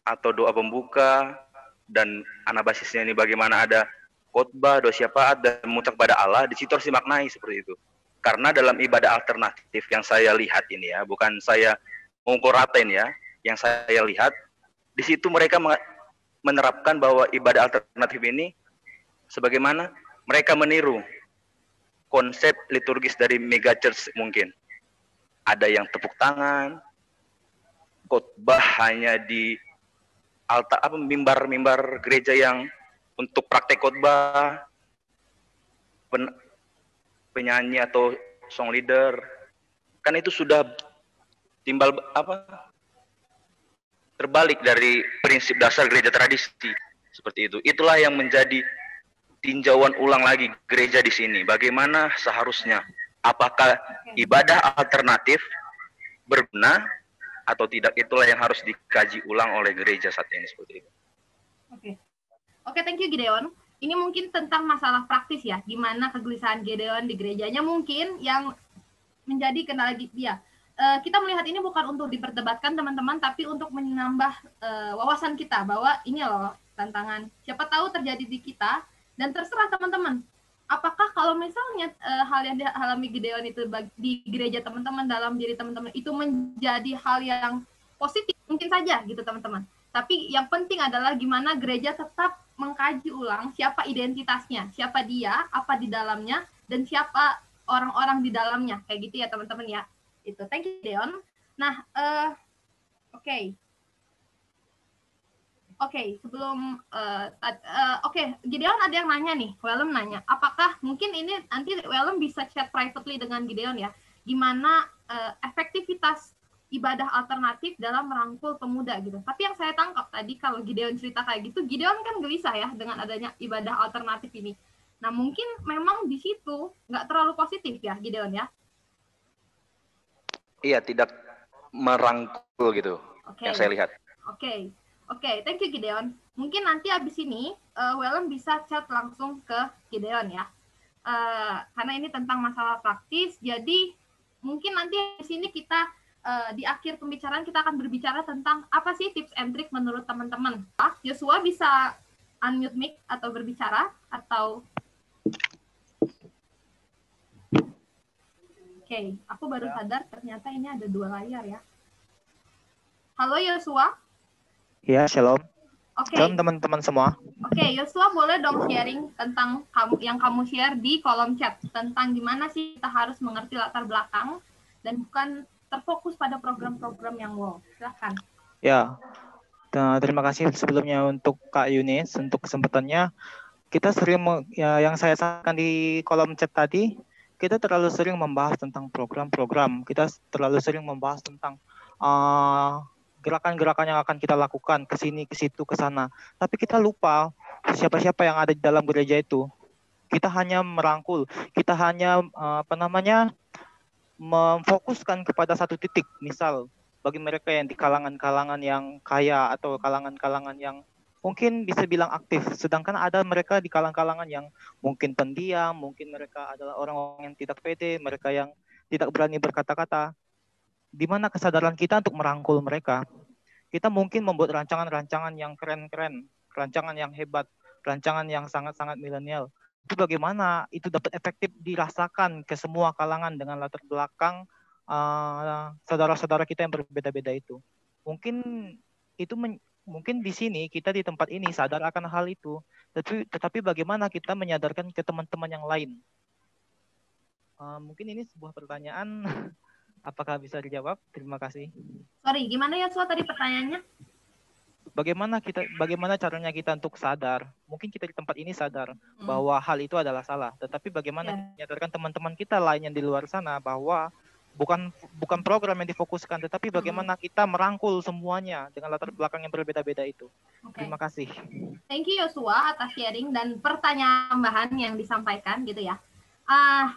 atau doa pembuka, dan anabasisnya ini bagaimana ada khotbah, doa syafaat, dan mengucap kepada Allah. Di situ harus dimaknai seperti itu. Karena dalam ibadah alternatif yang saya lihat ini ya, bukan saya mengukur ratain ya, yang saya lihat, di situ mereka menerapkan bahwa ibadah alternatif ini sebagaimana mereka meniru konsep liturgis dari mega church mungkin. Ada yang tepuk tangan, khotbah hanya di altar mimbar gereja yang untuk praktek khotbah, penyanyi atau song leader, kan itu sudah timbal terbalik dari prinsip dasar gereja tradisi seperti itu. Itulah yang menjadi tinjauan ulang lagi gereja di sini. Bagaimana seharusnya? Apakah ibadah alternatif berguna atau tidak, itulah yang harus dikaji ulang oleh gereja saat ini seperti itu. Oke, thank you Gideon. Ini mungkin tentang masalah praktis ya, gimana kegelisahan Gideon di gerejanya mungkin yang menjadi kendala dia. Kita melihat ini bukan untuk diperdebatkan teman-teman, tapi untuk menambah wawasan kita bahwa ini loh tantangan. Siapa tahu terjadi di kita, dan terserah teman-teman. Apakah kalau misalnya hal yang dialami Gideon itu di gereja teman-teman, dalam diri teman-teman itu menjadi hal yang positif, mungkin saja gitu teman-teman. Tapi yang penting adalah gimana gereja tetap mengkaji ulang siapa identitasnya, siapa dia, apa di dalamnya, dan siapa orang-orang di dalamnya, kayak gitu ya teman-teman ya. Itu, thank you Gideon. Nah, Oke, sebelum Gideon ada yang nanya nih, Wellem nanya, apakah mungkin ini nanti Wellem bisa chat privately dengan Gideon ya, gimana efektivitas ibadah alternatif dalam merangkul pemuda gitu. Tapi yang saya tangkap tadi kalau Gideon cerita kayak gitu, Gideon kan gelisah ya dengan adanya ibadah alternatif ini. Nah mungkin memang di situ nggak terlalu positif ya Gideon ya? Iya, tidak merangkul gitu, yang saya lihat. Oke, thank you Gideon. Mungkin nanti habis ini Wellem bisa chat langsung ke Gideon ya. Karena ini tentang masalah praktis, jadi mungkin nanti di sini kita di akhir pembicaraan kita akan berbicara tentang apa sih tips and trick menurut teman-teman. Yosua bisa unmute mic atau berbicara atau Oke, aku baru sadar ternyata ini ada 2 layar ya. Halo Yosua. Ya, shalom. Oke. Shalom teman-teman semua. Oke, Yosua boleh dong sharing tentang yang kamu share di kolom chat tentang gimana sih kita harus mengerti latar belakang dan bukan terfokus pada program-program yang wow. Silakan. Ya, terima kasih sebelumnya untuk Kak Yunis untuk kesempatannya. Kita sering yang saya sampaikan di kolom chat tadi, kita terlalu sering membahas tentang program-program. Kita terlalu sering membahas tentang gerakan-gerakan yang akan kita lakukan ke sini, ke situ, ke sana. Tapi kita lupa siapa-siapa yang ada di dalam gereja itu. Kita hanya merangkul, kita hanya memfokuskan kepada satu titik. Misal bagi mereka yang di kalangan-kalangan yang kaya atau kalangan-kalangan yang mungkin bisa bilang aktif, sedangkan ada mereka di kalangan-kalangan yang mungkin pendiam, mungkin mereka adalah orang-orang yang tidak pede, mereka yang tidak berani berkata-kata. Di mana kesadaran kita untuk merangkul mereka? Kita mungkin membuat rancangan-rancangan yang keren-keren, rancangan yang hebat, rancangan yang sangat-sangat milenial. Itu bagaimana itu dapat efektif dirasakan ke semua kalangan dengan latar belakang saudara-saudara kita yang berbeda-beda itu. Mungkin mungkin di sini kita di tempat ini sadar akan hal itu, tetapi bagaimana kita menyadarkan ke teman-teman yang lain? Mungkin ini sebuah pertanyaan. Apakah bisa dijawab? Terima kasih. Sorry, gimana ya tadi pertanyaannya? Bagaimana caranya kita untuk sadar? Mungkin kita di tempat ini sadar bahwa hal itu adalah salah, tetapi bagaimana menyadarkan teman-teman kita lain yang di luar sana bahwa bukan program yang difokuskan, tetapi bagaimana kita merangkul semuanya dengan latar belakang yang berbeda-beda itu. Terima kasih. Thank you Yosua atas sharing dan pertanyaan tambahan yang disampaikan gitu ya.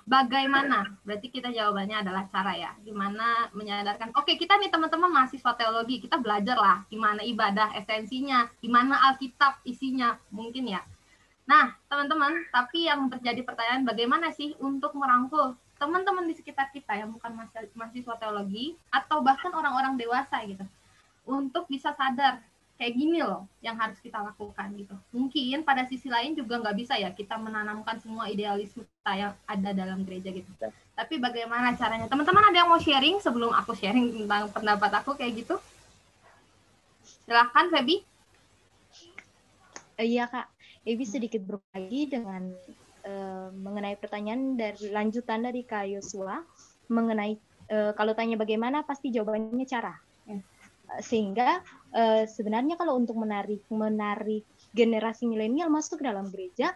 Bagaimana? Berarti kita jawabannya adalah cara ya. Gimana menyadarkan? Oke, kita nih teman-teman mahasiswa teologi, kita belajar lah gimana ibadah esensinya, gimana Alkitab isinya, mungkin ya. Nah, teman-teman, tapi yang terjadi pertanyaan bagaimana sih untuk merangkul teman-teman di sekitar kita yang bukan mahasiswa teologi atau bahkan orang-orang dewasa gitu, untuk bisa sadar kayak gini loh yang harus kita lakukan gitu. Mungkin pada sisi lain juga nggak bisa ya kita menanamkan semua idealisme kita yang ada dalam gereja gitu. Tapi bagaimana caranya? Teman-teman ada yang mau sharing sebelum aku sharing tentang pendapat aku kayak gitu? Silahkan Feby. Iya Kak, Ebi sedikit berbagi dengan mengenai pertanyaan dari lanjutan dari Kak Yosua mengenai kalau tanya bagaimana pasti jawabannya cara. Sehingga sebenarnya kalau untuk menarik generasi milenial masuk ke dalam gereja,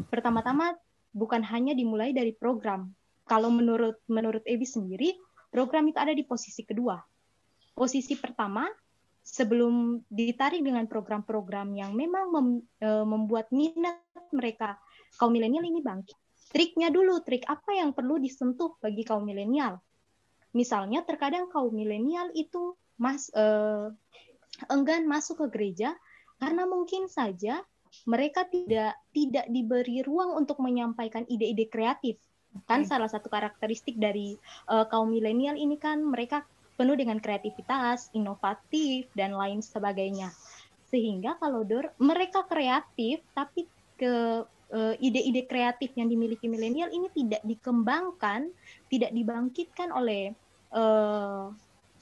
pertama-tama bukan hanya dimulai dari program. Kalau menurut Ebi sendiri, program itu ada di posisi kedua. Posisi pertama, sebelum ditarik dengan program-program yang memang membuat minat mereka kaum milenial ini bangkit. Triknya dulu, trik apa yang perlu disentuh bagi kaum milenial. Misalnya terkadang kaum milenial itu enggan masuk ke gereja karena mungkin saja mereka tidak diberi ruang untuk menyampaikan ide-ide kreatif. Kan salah satu karakteristik dari kaum milenial ini kan mereka penuh dengan kreativitas, inovatif, dan lain sebagainya. Sehingga kalau mereka kreatif, tapi ide-ide kreatif yang dimiliki milenial ini tidak dikembangkan, tidak dibangkitkan oleh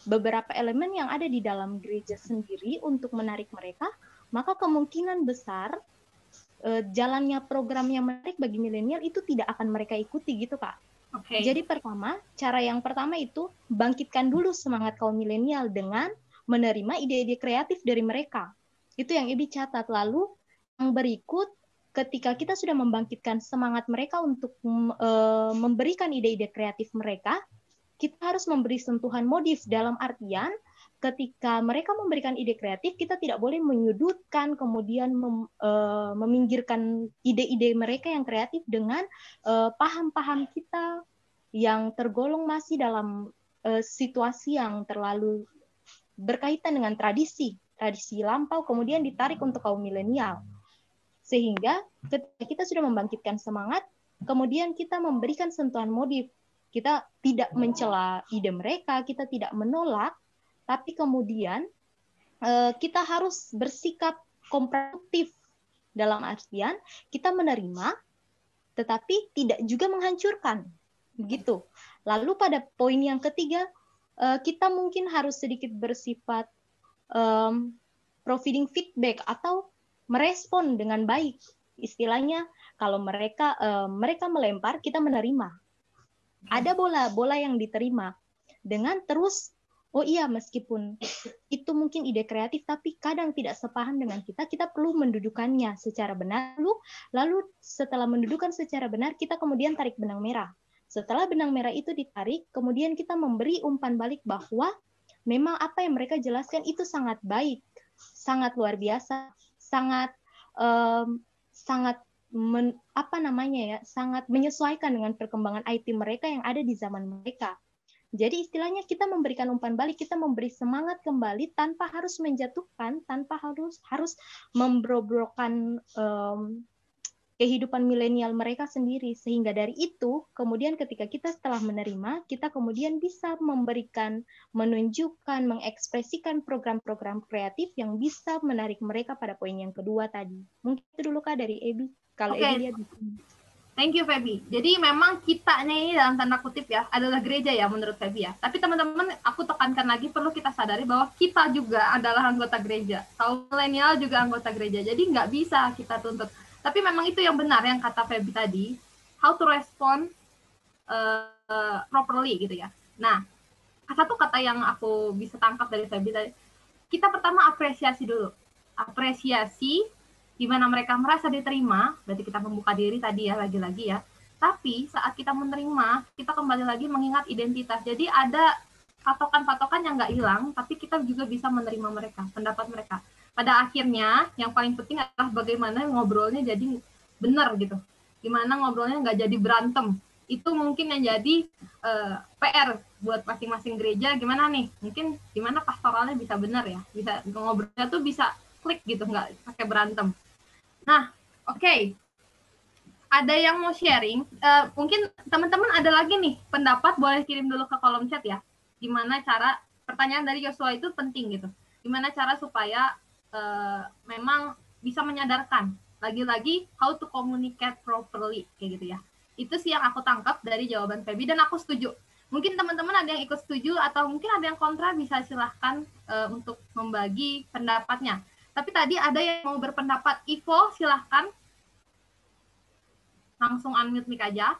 beberapa elemen yang ada di dalam gereja sendiri untuk menarik mereka, maka kemungkinan besar jalannya program yang menarik bagi milenial itu tidak akan mereka ikuti gitu, Kak. Okay. Jadi cara yang pertama itu bangkitkan dulu semangat kaum milenial dengan menerima ide-ide kreatif dari mereka. Itu yang Ibi catat. Lalu yang berikut, ketika kita sudah membangkitkan semangat mereka untuk memberikan ide-ide kreatif mereka, kita harus memberi sentuhan modif dalam artian ketika mereka memberikan ide kreatif, kita tidak boleh menyudutkan, kemudian meminggirkan ide-ide mereka yang kreatif dengan paham-paham kita yang tergolong masih dalam situasi yang terlalu berkaitan dengan tradisi lampau, kemudian ditarik untuk kaum milenial. Sehingga ketika kita sudah membangkitkan semangat, kemudian kita memberikan sentuhan modif. Kita tidak mencela ide mereka, kita tidak menolak, tapi kemudian kita harus bersikap kooperatif dalam artian kita menerima, tetapi tidak juga menghancurkan, begitu. Lalu pada poin yang ketiga, kita mungkin harus sedikit bersifat providing feedback atau merespon dengan baik. Istilahnya, kalau mereka melempar, kita menerima. Ada bola yang diterima dengan terus, oh iya, meskipun itu mungkin ide kreatif, tapi kadang tidak sepaham dengan kita perlu mendudukannya secara benar. Lalu setelah mendudukan secara benar, kita kemudian tarik benang merah. Setelah benang merah itu ditarik, kemudian kita memberi umpan balik bahwa memang apa yang mereka jelaskan itu sangat baik, sangat luar biasa, sangat sangat menyesuaikan dengan perkembangan IT mereka yang ada di zaman mereka. Jadi istilahnya kita memberikan umpan balik, kita memberi semangat kembali tanpa harus menjatuhkan, tanpa harus membrobrokkan kehidupan milenial mereka sendiri. Sehingga dari itu, kemudian ketika kita setelah menerima, kita kemudian bisa memberikan, menunjukkan, mengekspresikan program-program kreatif yang bisa menarik mereka pada poin yang kedua tadi. Mungkin itu dulu Kak dari Ebi. Kalau Ebi lihat di sini. Thank you, Feby. Jadi memang kitanya ini dalam tanda kutip ya, adalah gereja ya menurut Feby ya. Tapi teman-teman, aku tekankan lagi, perlu kita sadari bahwa kita juga adalah anggota gereja. Kaum milenial juga anggota gereja. Jadi nggak bisa kita tuntut. Tapi memang itu yang benar yang kata Feby tadi, how to respond properly gitu ya. Nah, satu kata yang aku bisa tangkap dari Feby tadi, kita pertama apresiasi dulu. Apresiasi di mana mereka merasa diterima, berarti kita membuka diri tadi ya, lagi-lagi ya. Tapi saat kita menerima, kita kembali lagi mengingat identitas. Jadi ada patokan-patokan yang nggak hilang, tapi kita juga bisa menerima mereka, pendapat mereka. Pada akhirnya, yang paling penting adalah bagaimana ngobrolnya jadi benar gitu. Gimana ngobrolnya nggak jadi berantem. Itu mungkin yang jadi PR buat masing-masing gereja. Gimana nih? Mungkin gimana pastoralnya bisa benar ya. Bisa ngobrolnya tuh bisa klik gitu, nggak pakai berantem. Nah, oke. Ada yang mau sharing? Mungkin teman-teman ada lagi nih pendapat, boleh kirim dulu ke kolom chat ya. Gimana cara, pertanyaan dari Yosua itu penting gitu. Gimana cara supaya memang bisa menyadarkan. Lagi-lagi, how to communicate properly, kayak gitu ya. Itu sih yang aku tangkap dari jawaban Feby, dan aku setuju. Mungkin teman-teman ada yang ikut setuju, atau mungkin ada yang kontra, bisa silahkan untuk membagi pendapatnya. Tapi tadi ada yang mau berpendapat. Ivo, silahkan. Langsung unmute mic aja.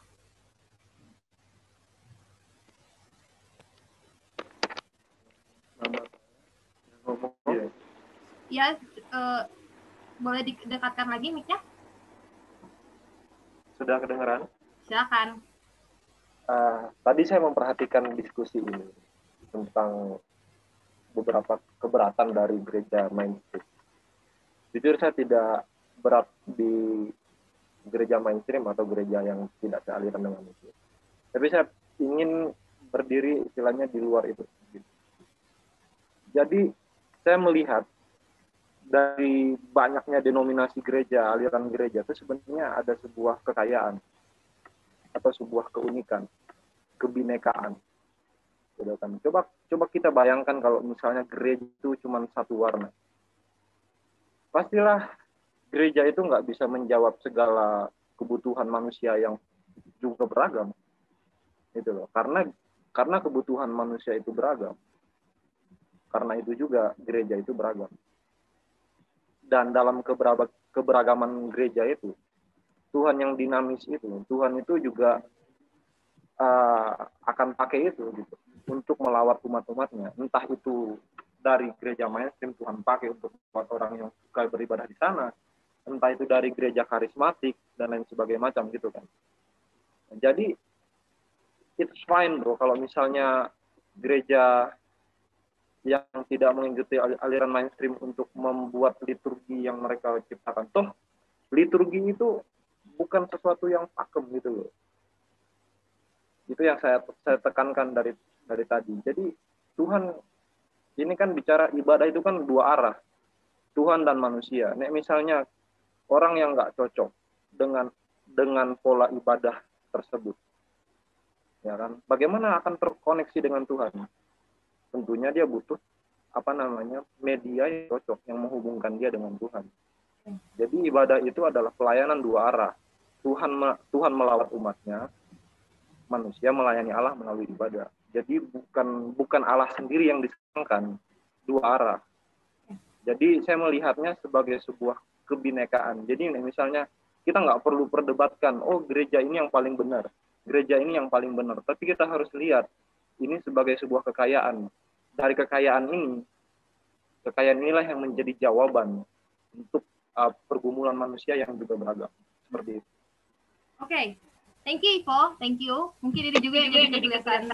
Ya, boleh didekatkan lagi mic-nya? Sudah kedengeran? Silakan. Tadi saya memperhatikan diskusi ini tentang beberapa keberatan dari gereja mainstream. Jujur saya tidak berat di gereja mainstream atau gereja yang tidak sealiran dengan itu. Tapi saya ingin berdiri istilahnya di luar itu. Jadi saya melihat dari banyaknya denominasi gereja, aliran gereja itu sebenarnya ada sebuah kekayaan atau sebuah keunikan, kebinekaan. Gitu kan. Coba kita bayangkan kalau misalnya gereja itu cuma satu warna. Pastilah gereja itu nggak bisa menjawab segala kebutuhan manusia yang juga beragam. Itu loh. Karena kebutuhan manusia itu beragam. Karena itu juga gereja itu beragam. Dan dalam keberagaman gereja itu, Tuhan yang dinamis itu, Tuhan itu juga akan pakai itu gitu untuk melawat umat-umatnya. Entah itu dari gereja mainstream, Tuhan pakai untuk membuat orang yang suka beribadah di sana. Entah itu dari gereja karismatik dan lain sebagainya macam gitu kan. Jadi it's fine bro kalau misalnya gereja yang tidak mengikuti aliran mainstream untuk membuat liturgi yang mereka ciptakan. Toh liturgi itu bukan sesuatu yang pakem gitu loh. Itu yang saya tekankan dari tadi. Jadi Tuhan ini kan bicara ibadah itu kan dua arah, Tuhan dan manusia. Nek misalnya orang yang nggak cocok dengan pola ibadah tersebut, ya kan? Bagaimana akan terkoneksi dengan Tuhan? Tentunya dia butuh media yang cocok yang menghubungkan dia dengan Tuhan. Jadi ibadah itu adalah pelayanan dua arah. Tuhan melawat umatnya, manusia melayani Allah melalui ibadah. Jadi bukan Allah sendiri yang disangkan, dua arah. Jadi saya melihatnya sebagai sebuah kebinekaan. Jadi misalnya kita nggak perlu perdebatkan, oh gereja ini yang paling benar, gereja ini yang paling benar. Tapi kita harus lihat ini sebagai sebuah kekayaan. Dari kekayaan inilah yang menjadi jawaban untuk pergumulan manusia yang juga beragam. Seperti itu. Oke. Thank you, Ivo. Thank you. Mungkin ini juga yang jadi kegagasan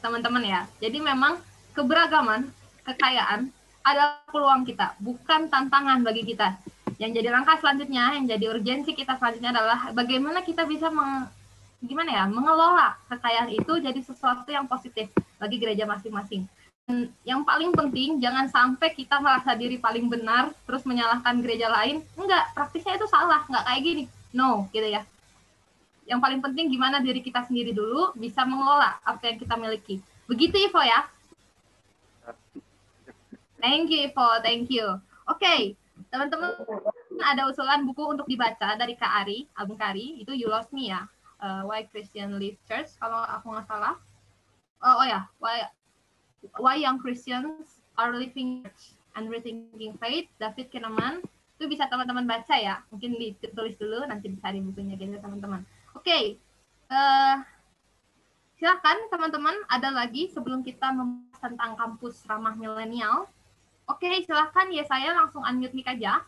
teman-teman ya. Jadi memang keberagaman, kekayaan adalah peluang kita, bukan tantangan bagi kita. Yang jadi langkah selanjutnya, yang jadi urgensi kita selanjutnya adalah bagaimana kita bisa mengelola kekayaan itu jadi sesuatu yang positif bagi gereja masing-masing. Dan yang paling penting, jangan sampai kita merasa diri paling benar, terus menyalahkan gereja lain. Enggak, praktisnya itu salah, enggak kayak gini. No, gitu ya. Yang paling penting gimana diri kita sendiri dulu bisa mengelola apa yang kita miliki. Begitu Ivo ya. Thank you Ivo, thank you. Oke, teman-teman ada usulan buku untuk dibaca dari Kak Ari, Abang Kari, itu You Lost Me ya. Why Christian Live Church kalau aku nggak salah. Why Young Christians Are Living Church and Rethinking Faith, David Kinnaman. Itu bisa teman-teman baca ya. Mungkin ditulis dulu nanti dicari bukunya gitu teman-teman. Oke, silakan teman-teman, ada lagi sebelum kita membahas tentang kampus ramah milenial. Oke, silakan ya, saya langsung unmute mic aja.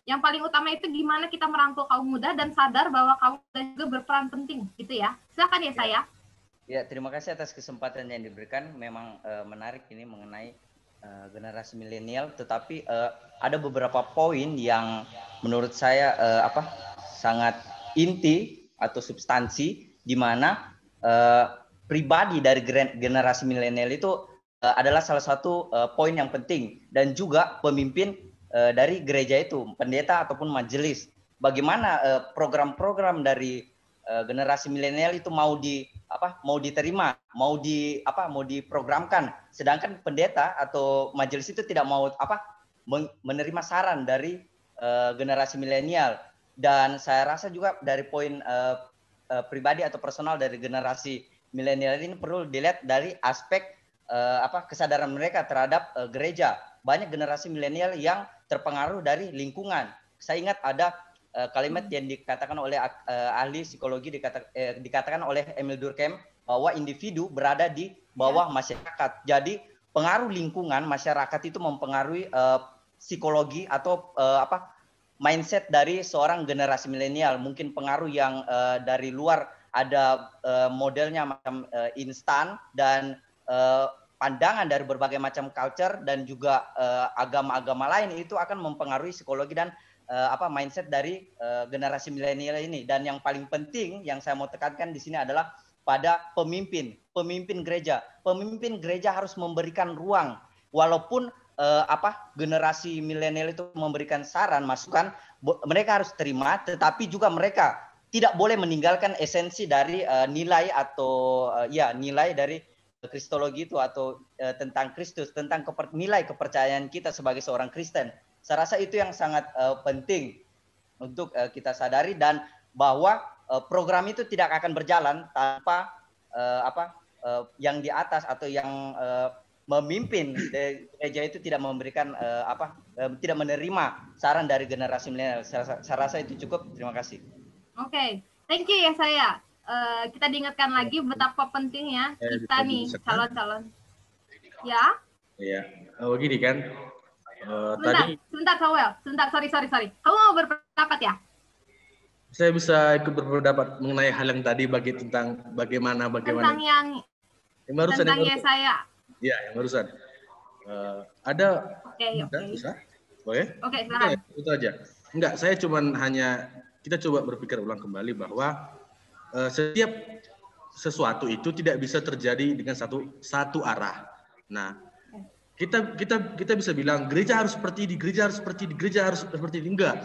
Yang paling utama itu gimana kita merangkul kaum muda dan sadar bahwa kaum muda juga berperan penting, gitu ya. Silakan ya saya. Ya, terima kasih atas kesempatan yang diberikan. Memang menarik ini mengenai generasi milenial, tetapi ada beberapa poin yang menurut saya sangat inti atau substansi di mana pribadi dari generasi milenial itu adalah salah satu poin yang penting, dan juga pemimpin dari gereja itu, pendeta ataupun majelis. Bagaimana program-program dari generasi milenial itu mau diterima, mau diprogramkan, sedangkan pendeta atau majelis itu tidak mau menerima saran dari generasi milenial. Dan saya rasa juga dari poin pribadi atau personal dari generasi milenial ini perlu dilihat dari aspek kesadaran mereka terhadap gereja. Banyak generasi milenial yang terpengaruh dari lingkungan. Saya ingat ada kalimat yang dikatakan oleh ahli psikologi, dikatakan oleh Emil Durkheim bahwa individu berada di bawah masyarakat. Jadi pengaruh lingkungan masyarakat itu mempengaruhi psikologi atau mindset dari seorang generasi milenial. Mungkin pengaruh yang dari luar ada modelnya macam instan dan pandangan dari berbagai macam culture dan juga agama-agama lain itu akan mempengaruhi psikologi dan mindset dari generasi milenial ini. Dan yang paling penting yang saya mau tekankan di sini adalah pada pemimpin gereja. Pemimpin gereja harus memberikan ruang, walaupun generasi milenial itu memberikan saran, masukan, mereka harus terima, tetapi juga mereka tidak boleh meninggalkan esensi dari nilai atau nilai dari kristologi itu atau tentang Kristus, tentang nilai kepercayaan kita sebagai seorang Kristen. Saya rasa itu yang sangat penting untuk kita sadari, dan bahwa program itu tidak akan berjalan tanpa yang di atas atau yang memimpin gereja itu tidak memberikan tidak menerima saran dari generasi milenial. Saya rasa itu cukup. Terima kasih. Oke, thank you ya saya. Kita diingatkan lagi betapa pentingnya kita nih calon-calon. Ya? Iya. Begini kan. Sebentar Samuel. Sorry. Kamu mau berpendapat ya? Saya bisa ikut berpendapat mengenai hal yang tadi tentang bagaimana tentang yang Yesaya. Iya, yang barusan. Ada. Oke. Bisa? Boleh? Oke, silakan. Itu aja. Enggak, saya kita coba berpikir ulang kembali bahwa setiap sesuatu itu tidak bisa terjadi dengan satu arah. Nah, kita bisa bilang gereja harus seperti ini, gereja harus seperti ini, gereja harus seperti ini. Enggak.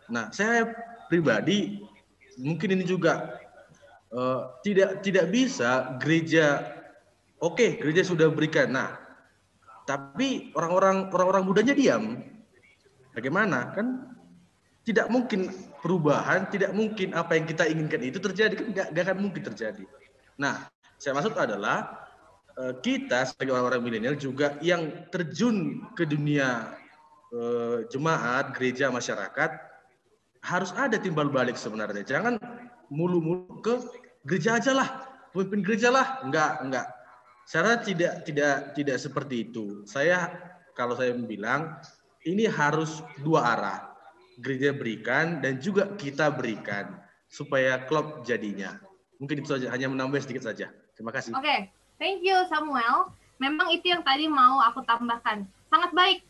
Nah, saya pribadi mungkin ini juga tidak bisa gereja. Oke, gereja sudah berikan. Nah, tapi orang-orang mudanya diam. Bagaimana? Kan tidak mungkin perubahan, tidak mungkin apa yang kita inginkan itu terjadi, kan nggak akan mungkin terjadi. Nah, saya maksud adalah kita sebagai orang-orang milenial juga yang terjun ke dunia jemaat, gereja, masyarakat, harus ada timbal balik sebenarnya. Jangan mulu-mulu ke gereja aja lah, pemimpin gereja lah. Enggak. Saya tidak seperti itu. Kalau saya bilang, ini harus dua arah. Gereja berikan dan juga kita berikan supaya klop jadinya. Mungkin itu saja, hanya menambah sedikit saja. Terima kasih. Oke, thank you Samuel. Memang itu yang tadi mau aku tambahkan. Sangat baik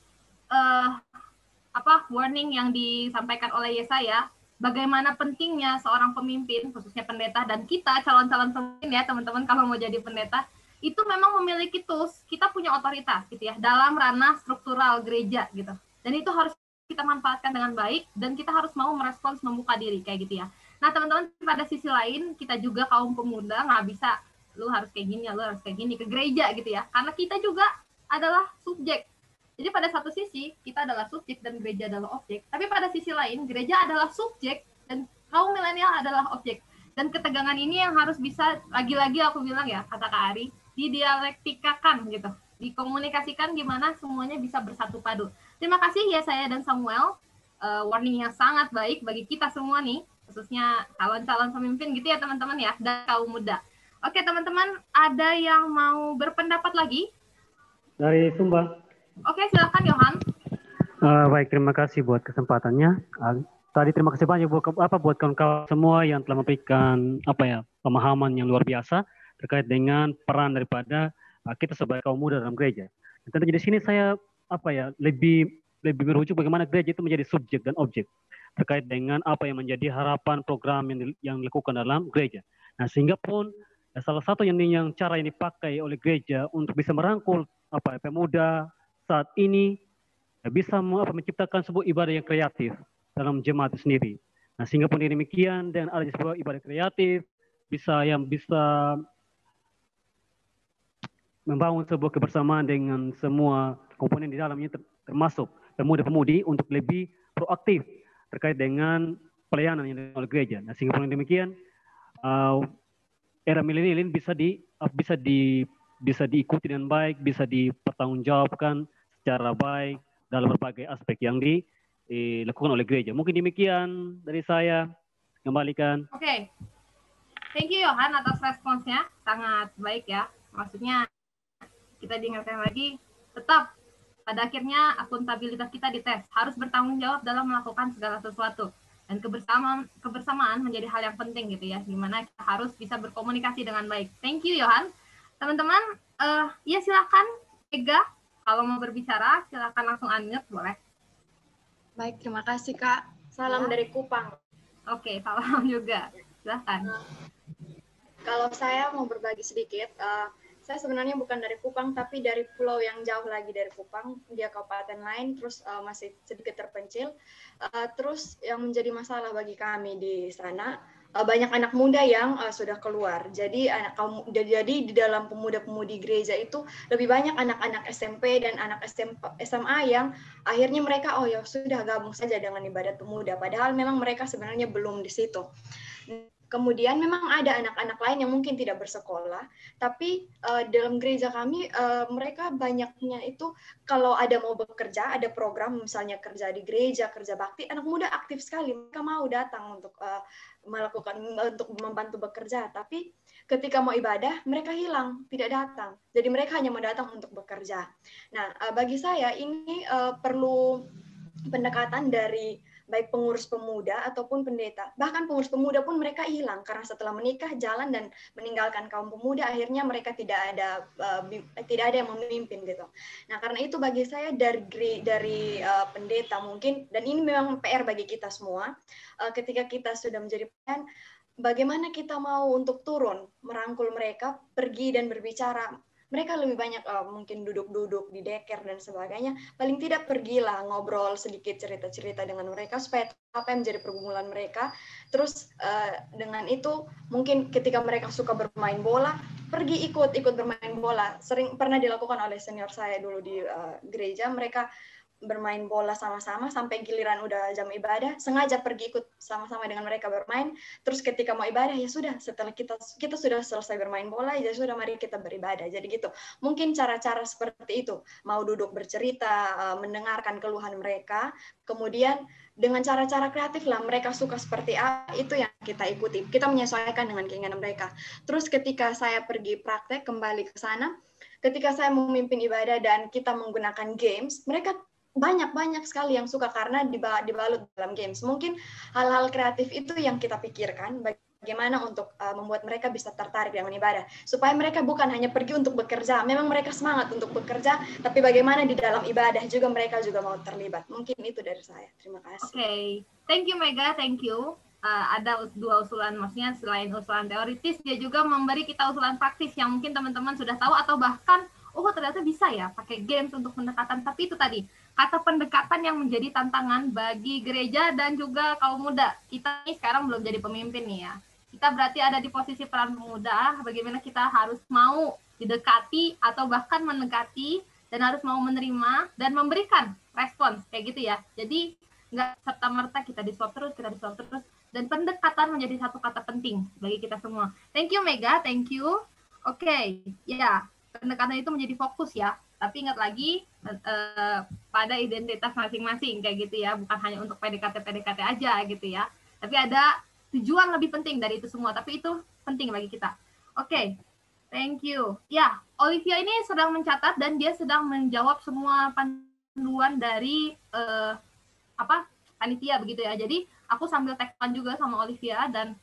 warning yang disampaikan oleh Yesaya. Bagaimana pentingnya seorang pemimpin, khususnya pendeta, dan kita calon-calon pemimpin ya teman-teman kalau mau jadi pendeta, itu memang memiliki tools, kita punya otoritas gitu ya dalam ranah struktural gereja gitu. Dan itu harus kita manfaatkan dengan baik, dan kita harus mau merespons, membuka diri kayak gitu ya. Nah teman-teman, pada sisi lain kita juga kaum pemuda nggak bisa lu harus kayak gini, lu harus kayak gini ke gereja gitu ya, karena kita juga adalah subjek. Jadi pada satu sisi kita adalah subjek dan gereja adalah objek, tapi pada sisi lain gereja adalah subjek dan kaum milenial adalah objek. Dan ketegangan ini yang harus bisa, lagi-lagi aku bilang ya, kata Kak Ari, didialektikakan gitu, dikomunikasikan gimana semuanya bisa bersatu padu. Terima kasih ya saya dan Samuel, warning yang sangat baik bagi kita semua nih, khususnya calon-calon pemimpin gitu ya teman-teman ya, dan kaum muda. Oke teman-teman, ada yang mau berpendapat lagi? Dari Sumba. Oke, silakan Yohan. Baik, terima kasih buat kesempatannya. Tadi terima kasih banyak buat kawan-kawan semua yang telah memberikan pemahaman yang luar biasa terkait dengan peran daripada kita sebagai kaum muda dalam gereja. Dan tentunya di sini saya lebih merujuk bagaimana gereja itu menjadi subjek dan objek terkait dengan apa yang menjadi harapan program yang dilakukan dalam gereja. Nah, sehingga pun salah satu yang cara yang dipakai oleh gereja untuk bisa merangkul pemuda saat ini bisa menciptakan sebuah ibadah yang kreatif dalam jemaat itu sendiri. Nah, sehingga pun demikian dan ada sebuah ibadah kreatif bisa membangun sebuah kebersamaan dengan semua komponen di dalamnya, termasuk pemuda-pemudi untuk lebih proaktif terkait dengan pelayanan yang dilakukan oleh gereja. Nah, sehingga pun demikian era milenial ini bisa diikuti dengan baik, bisa dipertanggungjawabkan secara baik dalam berbagai aspek yang dilakukan oleh gereja. Mungkin demikian dari saya. Kembalikan. Oke. Thank you Yohan atas responsnya, sangat baik ya. Maksudnya kita diingatkan lagi, tetap pada akhirnya akuntabilitas kita dites, harus bertanggung jawab dalam melakukan segala sesuatu. Dan kebersamaan menjadi hal yang penting gitu ya, dimana kita harus bisa berkomunikasi dengan baik. Thank you Yohan. Teman-teman, ya silakan Ega, kalau mau berbicara silakan langsung unmute, boleh. Baik, terima kasih Kak. Salam dari Kupang. Oke, salam juga. Silakan. Kalau saya mau berbagi sedikit, saya sebenarnya bukan dari Kupang, tapi dari pulau yang jauh lagi dari Kupang, dia kabupaten lain, terus masih sedikit terpencil. Terus yang menjadi masalah bagi kami di sana, banyak anak muda yang sudah keluar. Jadi di dalam pemuda-pemudi gereja itu lebih banyak anak-anak SMP dan anak SMA yang akhirnya mereka oh ya sudah gabung saja dengan ibadat pemuda. Padahal memang mereka sebenarnya belum di situ. Kemudian memang ada anak-anak lain yang mungkin tidak bersekolah, tapi dalam gereja kami mereka banyaknya itu kalau ada mau bekerja, ada program misalnya kerja di gereja, kerja bakti, anak muda aktif sekali, mereka mau datang untuk untuk membantu bekerja, tapi ketika mau ibadah mereka hilang, tidak datang. Jadi mereka hanya mau datang untuk bekerja. Nah, bagi saya ini perlu pendekatan dari baik pengurus pemuda ataupun pendeta. Bahkan pengurus pemuda pun mereka hilang karena setelah menikah jalan dan meninggalkan kaum pemuda, akhirnya mereka tidak ada yang memimpin gitu. Nah, karena itu bagi saya dari pendeta mungkin, dan ini memang PR bagi kita semua, ketika kita sudah menjadi pemimpin, bagaimana kita mau untuk turun merangkul mereka, pergi dan berbicara. Mereka lebih banyak mungkin duduk-duduk di deker dan sebagainya. Paling tidak pergilah ngobrol sedikit, cerita-cerita dengan mereka supaya apa yang menjadi pergumulan mereka. Terus dengan itu mungkin ketika mereka suka bermain bola, pergi ikut bermain bola. Sering pernah dilakukan oleh senior saya dulu di gereja. Mereka bermain bola sama-sama sampai giliran udah jam ibadah, sengaja pergi ikut sama-sama dengan mereka bermain. Terus ketika mau ibadah, ya sudah, setelah kita sudah selesai bermain bola, ya sudah mari kita beribadah. Jadi gitu. Mungkin cara-cara seperti itu, mau duduk bercerita, mendengarkan keluhan mereka, kemudian dengan cara-cara kreatif lah, mereka suka seperti apa, itu yang kita ikuti. Kita menyesuaikan dengan keinginan mereka. Terus ketika saya pergi praktek kembali ke sana, ketika saya memimpin ibadah dan kita menggunakan games, mereka banyak sekali yang suka karena dibalut dalam games. Mungkin hal-hal kreatif itu yang kita pikirkan, bagaimana untuk membuat mereka bisa tertarik dengan ibadah. Supaya mereka bukan hanya pergi untuk bekerja, memang mereka semangat untuk bekerja, tapi bagaimana di dalam ibadah juga mereka juga mau terlibat. Mungkin itu dari saya. Terima kasih. Oke, thank you Mega, thank you. Ada dua usulan, maksudnya selain usulan teoritis, dia juga memberi kita usulan praktis yang mungkin teman-teman sudah tahu atau bahkan, oh ternyata bisa ya pakai games untuk pendekatan. Tapi itu tadi, kata pendekatan yang menjadi tantangan bagi gereja dan juga kaum muda. Kita ini sekarang belum jadi pemimpin nih ya. Kita berarti ada di posisi peran pemuda, bagaimana kita harus mau didekati atau bahkan mendekati dan harus mau menerima dan memberikan respons kayak gitu ya. Jadi nggak serta-merta kita disuap terus, dan pendekatan menjadi satu kata penting bagi kita semua. Thank you Mega, thank you. Oke, ya pendekatan itu menjadi fokus ya. Tapi ingat lagi pada identitas masing-masing kayak gitu ya, bukan hanya untuk PDKT aja gitu ya. Tapi ada tujuan lebih penting dari itu semua, tapi itu penting bagi kita. Oke, thank you. Ya, Olivia ini sedang mencatat dan dia sedang menjawab semua panduan dari panitia begitu ya. Jadi aku sambil tekan juga sama Olivia dan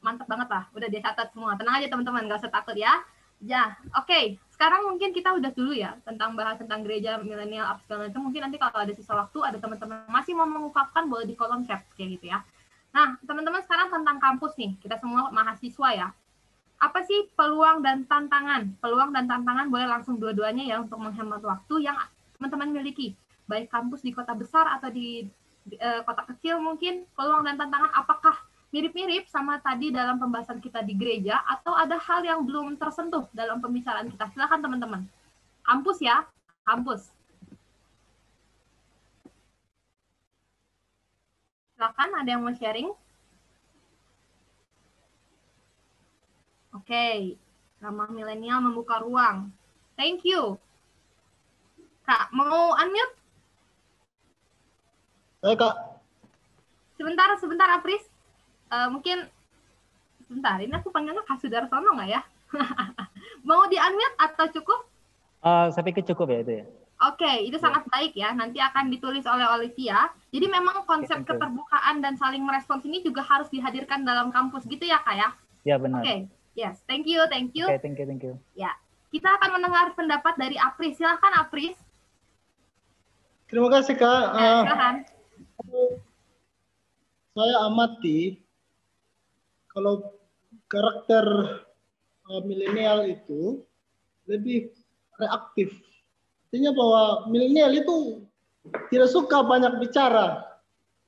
mantap banget lah, udah dia catat semua. Tenang aja teman-teman, gak usah takut ya. Ya, oke. Sekarang mungkin kita udah dulu ya bahas tentang gereja milenial up segala macam. Mungkin nanti kalau ada sisa waktu, ada teman-teman masih mau mengungkapkan, boleh di kolom chat kayak gitu ya. Nah, teman-teman sekarang tentang kampus nih. Kita semua mahasiswa ya. Apa sih peluang dan tantangan? Peluang dan tantangan boleh langsung dua-duanya ya untuk menghemat waktu yang teman-teman miliki. Baik kampus di kota besar atau di kota kecil mungkin. Peluang dan tantangan apakah mirip-mirip sama tadi dalam pembahasan kita di gereja atau ada hal yang belum tersentuh dalam pembicaraan kita? Silakan teman-teman. Kampus ya, kampus. Silakan, ada yang mau sharing? Oke, ramah milenial membuka ruang. Thank you. Kak, mau unmute? Kak. Sebentar, Apris. Mungkin sebentar, ini aku panggilnya Kak Sudarsono nggak ya? Mau di-unmute atau cukup? Saya pikir cukup ya itu ya. Oke, itu sangat baik ya. Nanti akan ditulis oleh Olivia. Jadi memang konsep keterbukaan dan saling merespons ini juga harus dihadirkan dalam kampus gitu ya, Kak ya? Ya, benar. Oke, yes. Thank you. Oke, thank you. Ya, kita akan mendengar pendapat dari Apris. Silakan Apris. Terima kasih, Kak. Silakan. Saya amati kalau karakter milenial itu lebih reaktif. Artinya bahwa milenial itu tidak suka banyak bicara,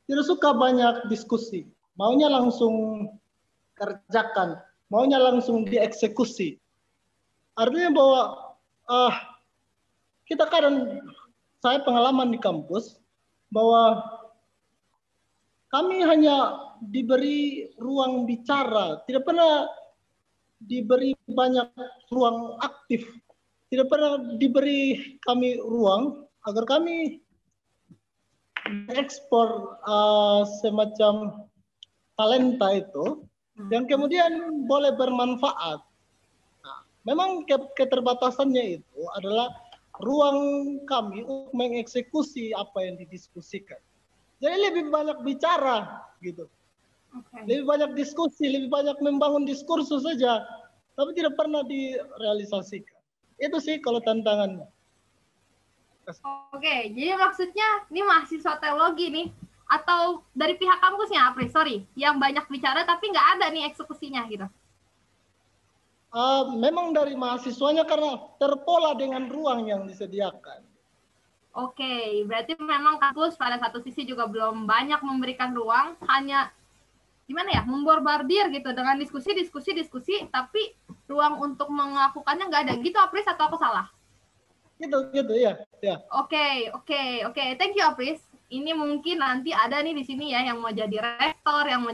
tidak suka banyak diskusi, maunya langsung kerjakan, maunya langsung dieksekusi. Artinya bahwa kita kadang, saya pengalaman di kampus, bahwa kami hanya diberi ruang bicara, tidak pernah diberi banyak ruang aktif, tidak pernah diberi kami ruang agar kami ekspor semacam talenta itu yang kemudian boleh bermanfaat. Nah, memang keterbatasannya itu adalah ruang kami untuk mengeksekusi apa yang didiskusikan. Jadi lebih banyak bicara gitu. Lebih banyak diskusi, lebih banyak membangun diskursus saja, tapi tidak pernah direalisasikan. Itu sih kalau tantangannya. Oke, jadi maksudnya ini mahasiswa teologi nih, atau dari pihak kampusnya, Apri, sorry, yang banyak bicara tapi nggak ada nih eksekusinya gitu? Memang dari mahasiswanya karena terpola dengan ruang yang disediakan. Oke, berarti memang kampus pada satu sisi juga belum banyak memberikan ruang, hanya gimana ya, memborbardir gitu dengan diskusi, tapi ruang untuk melakukannya nggak ada. Gitu, Apris, atau aku salah? Gitu ya. Oke. Thank you, Apris. Ini mungkin nanti ada nih di sini ya yang mau jadi rektor, yang mau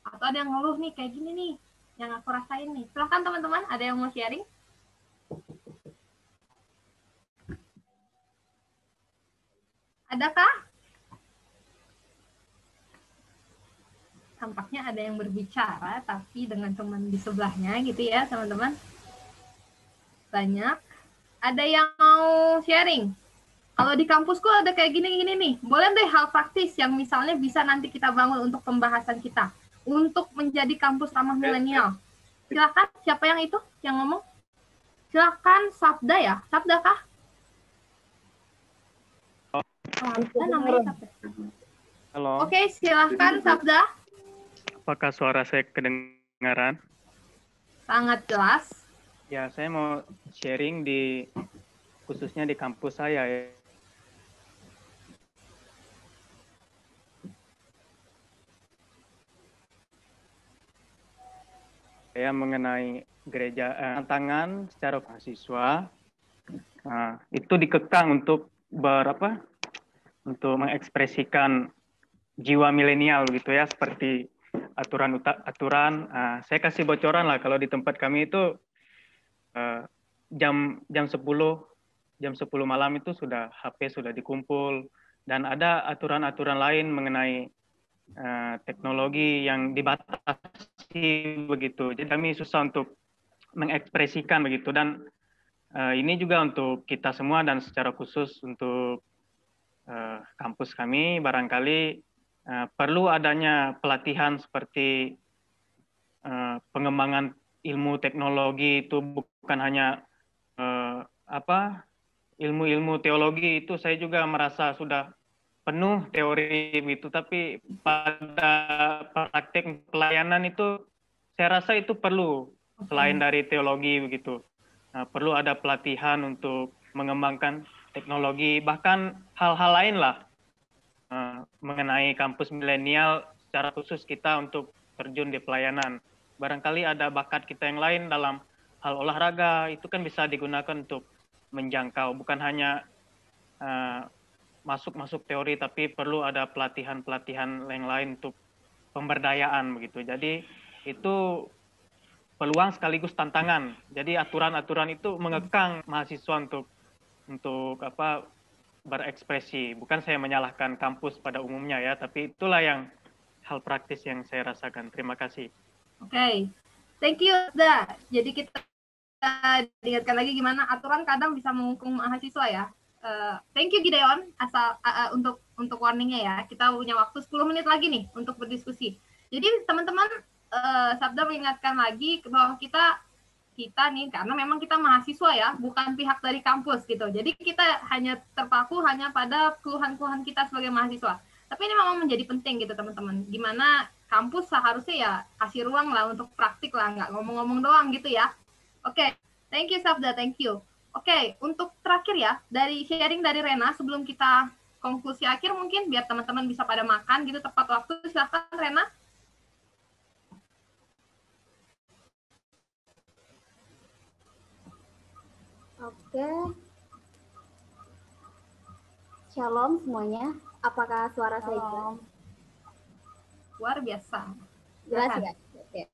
atau ada yang ngeluh nih kayak gini nih yang aku rasain nih. Silahkan teman-teman, ada yang mau sharing? Adakah? Tampaknya ada yang berbicara tapi dengan teman di sebelahnya gitu ya teman-teman. Banyak. Ada yang mau sharing? Kalau di kampusku ada kayak gini-gini nih. Boleh deh hal praktis yang misalnya bisa nanti kita bangun untuk pembahasan kita. Untuk menjadi kampus ramah milenial. Silakan, siapa yang itu yang ngomong? Silakan, Sabda ya? Sabda kah? Namanya Sabda. Halo. Oke, silakan Sabda. Apakah suara saya kedengaran? Sangat jelas. Ya, saya mau sharing khususnya di kampus saya ya. Saya mengenai gereja tantangan secara mahasiswa, itu dikekang untuk untuk mengekspresikan jiwa milenial gitu ya, seperti aturan. Saya kasih bocoran lah, kalau di tempat kami itu jam 10 malam itu sudah HP sudah dikumpul, dan ada aturan-aturan lain mengenai teknologi yang dibatasi begitu. Jadi kami susah untuk mengekspresikan begitu, dan ini juga untuk kita semua dan secara khusus untuk kampus kami barangkali perlu adanya pelatihan seperti pengembangan ilmu teknologi. Itu bukan hanya ilmu-ilmu teologi, itu saya juga merasa sudah penuh teori gitu, tapi pada praktik pelayanan itu saya rasa itu perlu selain dari teologi begitu. Perlu ada pelatihan untuk mengembangkan teknologi, bahkan hal-hal lain lah mengenai kampus milenial secara khusus kita untuk terjun di pelayanan. Barangkali ada bakat kita yang lain dalam hal olahraga, itu kan bisa digunakan untuk menjangkau, bukan hanya masuk teori, tapi perlu ada pelatihan-pelatihan yang lain untuk pemberdayaan begitu. Jadi itu peluang sekaligus tantangan. Jadi aturan-aturan itu mengekang mahasiswa untuk berekspresi. Bukan saya menyalahkan kampus pada umumnya ya, tapi itulah yang hal praktis yang saya rasakan. Terima kasih. Oke. Thank you, Da. Jadi kita diingatkan lagi gimana aturan kadang bisa menghukum mahasiswa ya. Thank you Gideon untuk warningnya ya. Kita punya waktu 10 menit lagi nih untuk berdiskusi. Jadi teman-teman, Sabda mengingatkan lagi bahwa kita nih, karena memang kita mahasiswa ya, bukan pihak dari kampus gitu. Jadi kita hanya terpaku hanya pada keluhan-keluhan kita sebagai mahasiswa. Tapi ini memang menjadi penting gitu teman-teman. Gimana kampus seharusnya ya kasih ruang lah untuk praktik lah, nggak ngomong-ngomong doang gitu ya. Oke, thank you Sabda, thank you. Oke, untuk terakhir ya, dari sharing dari Rena sebelum kita konklusi akhir mungkin biar teman-teman bisa pada makan gitu tepat waktu. Silakan Rena. Oke. Shalom semuanya. Apakah suara saya jelas? Luar biasa. Jelas ya? Oke.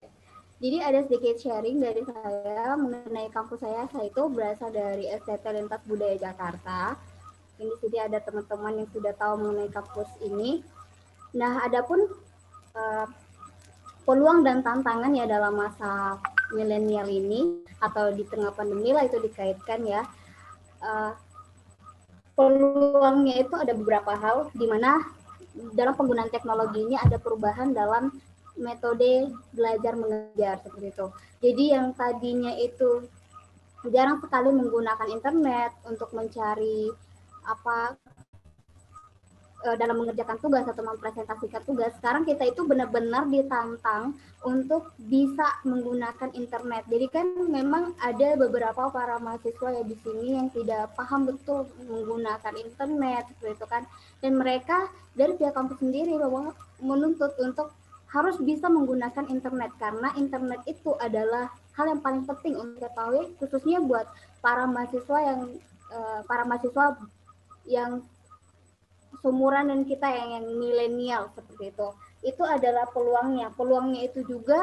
Jadi ada sedikit sharing dari saya mengenai kampus saya. Saya itu berasal dari STT Lintas Budaya Jakarta. Di sini ada teman-teman yang sudah tahu mengenai kampus ini. Nah, adapun peluang dan tantangan ya dalam masa milenial ini atau di tengah pandemi lah itu dikaitkan ya. Peluangnya itu ada beberapa hal di mana dalam penggunaan teknologi ini ada perubahan dalam metode belajar mengajar seperti itu. Jadi yang tadinya itu jarang sekali menggunakan internet untuk mencari dalam mengerjakan tugas atau mempresentasikan tugas, sekarang kita itu benar-benar ditantang untuk bisa menggunakan internet. Jadi kan memang ada beberapa para mahasiswa ya di sini yang tidak paham betul menggunakan internet seperti itu kan, dan mereka dari pihak kampus sendiri bahwa menuntut untuk harus bisa menggunakan internet karena internet itu adalah hal yang paling penting untuk diketahui, khususnya buat para mahasiswa yang seumuran dan kita yang milenial seperti itu adalah peluangnya itu juga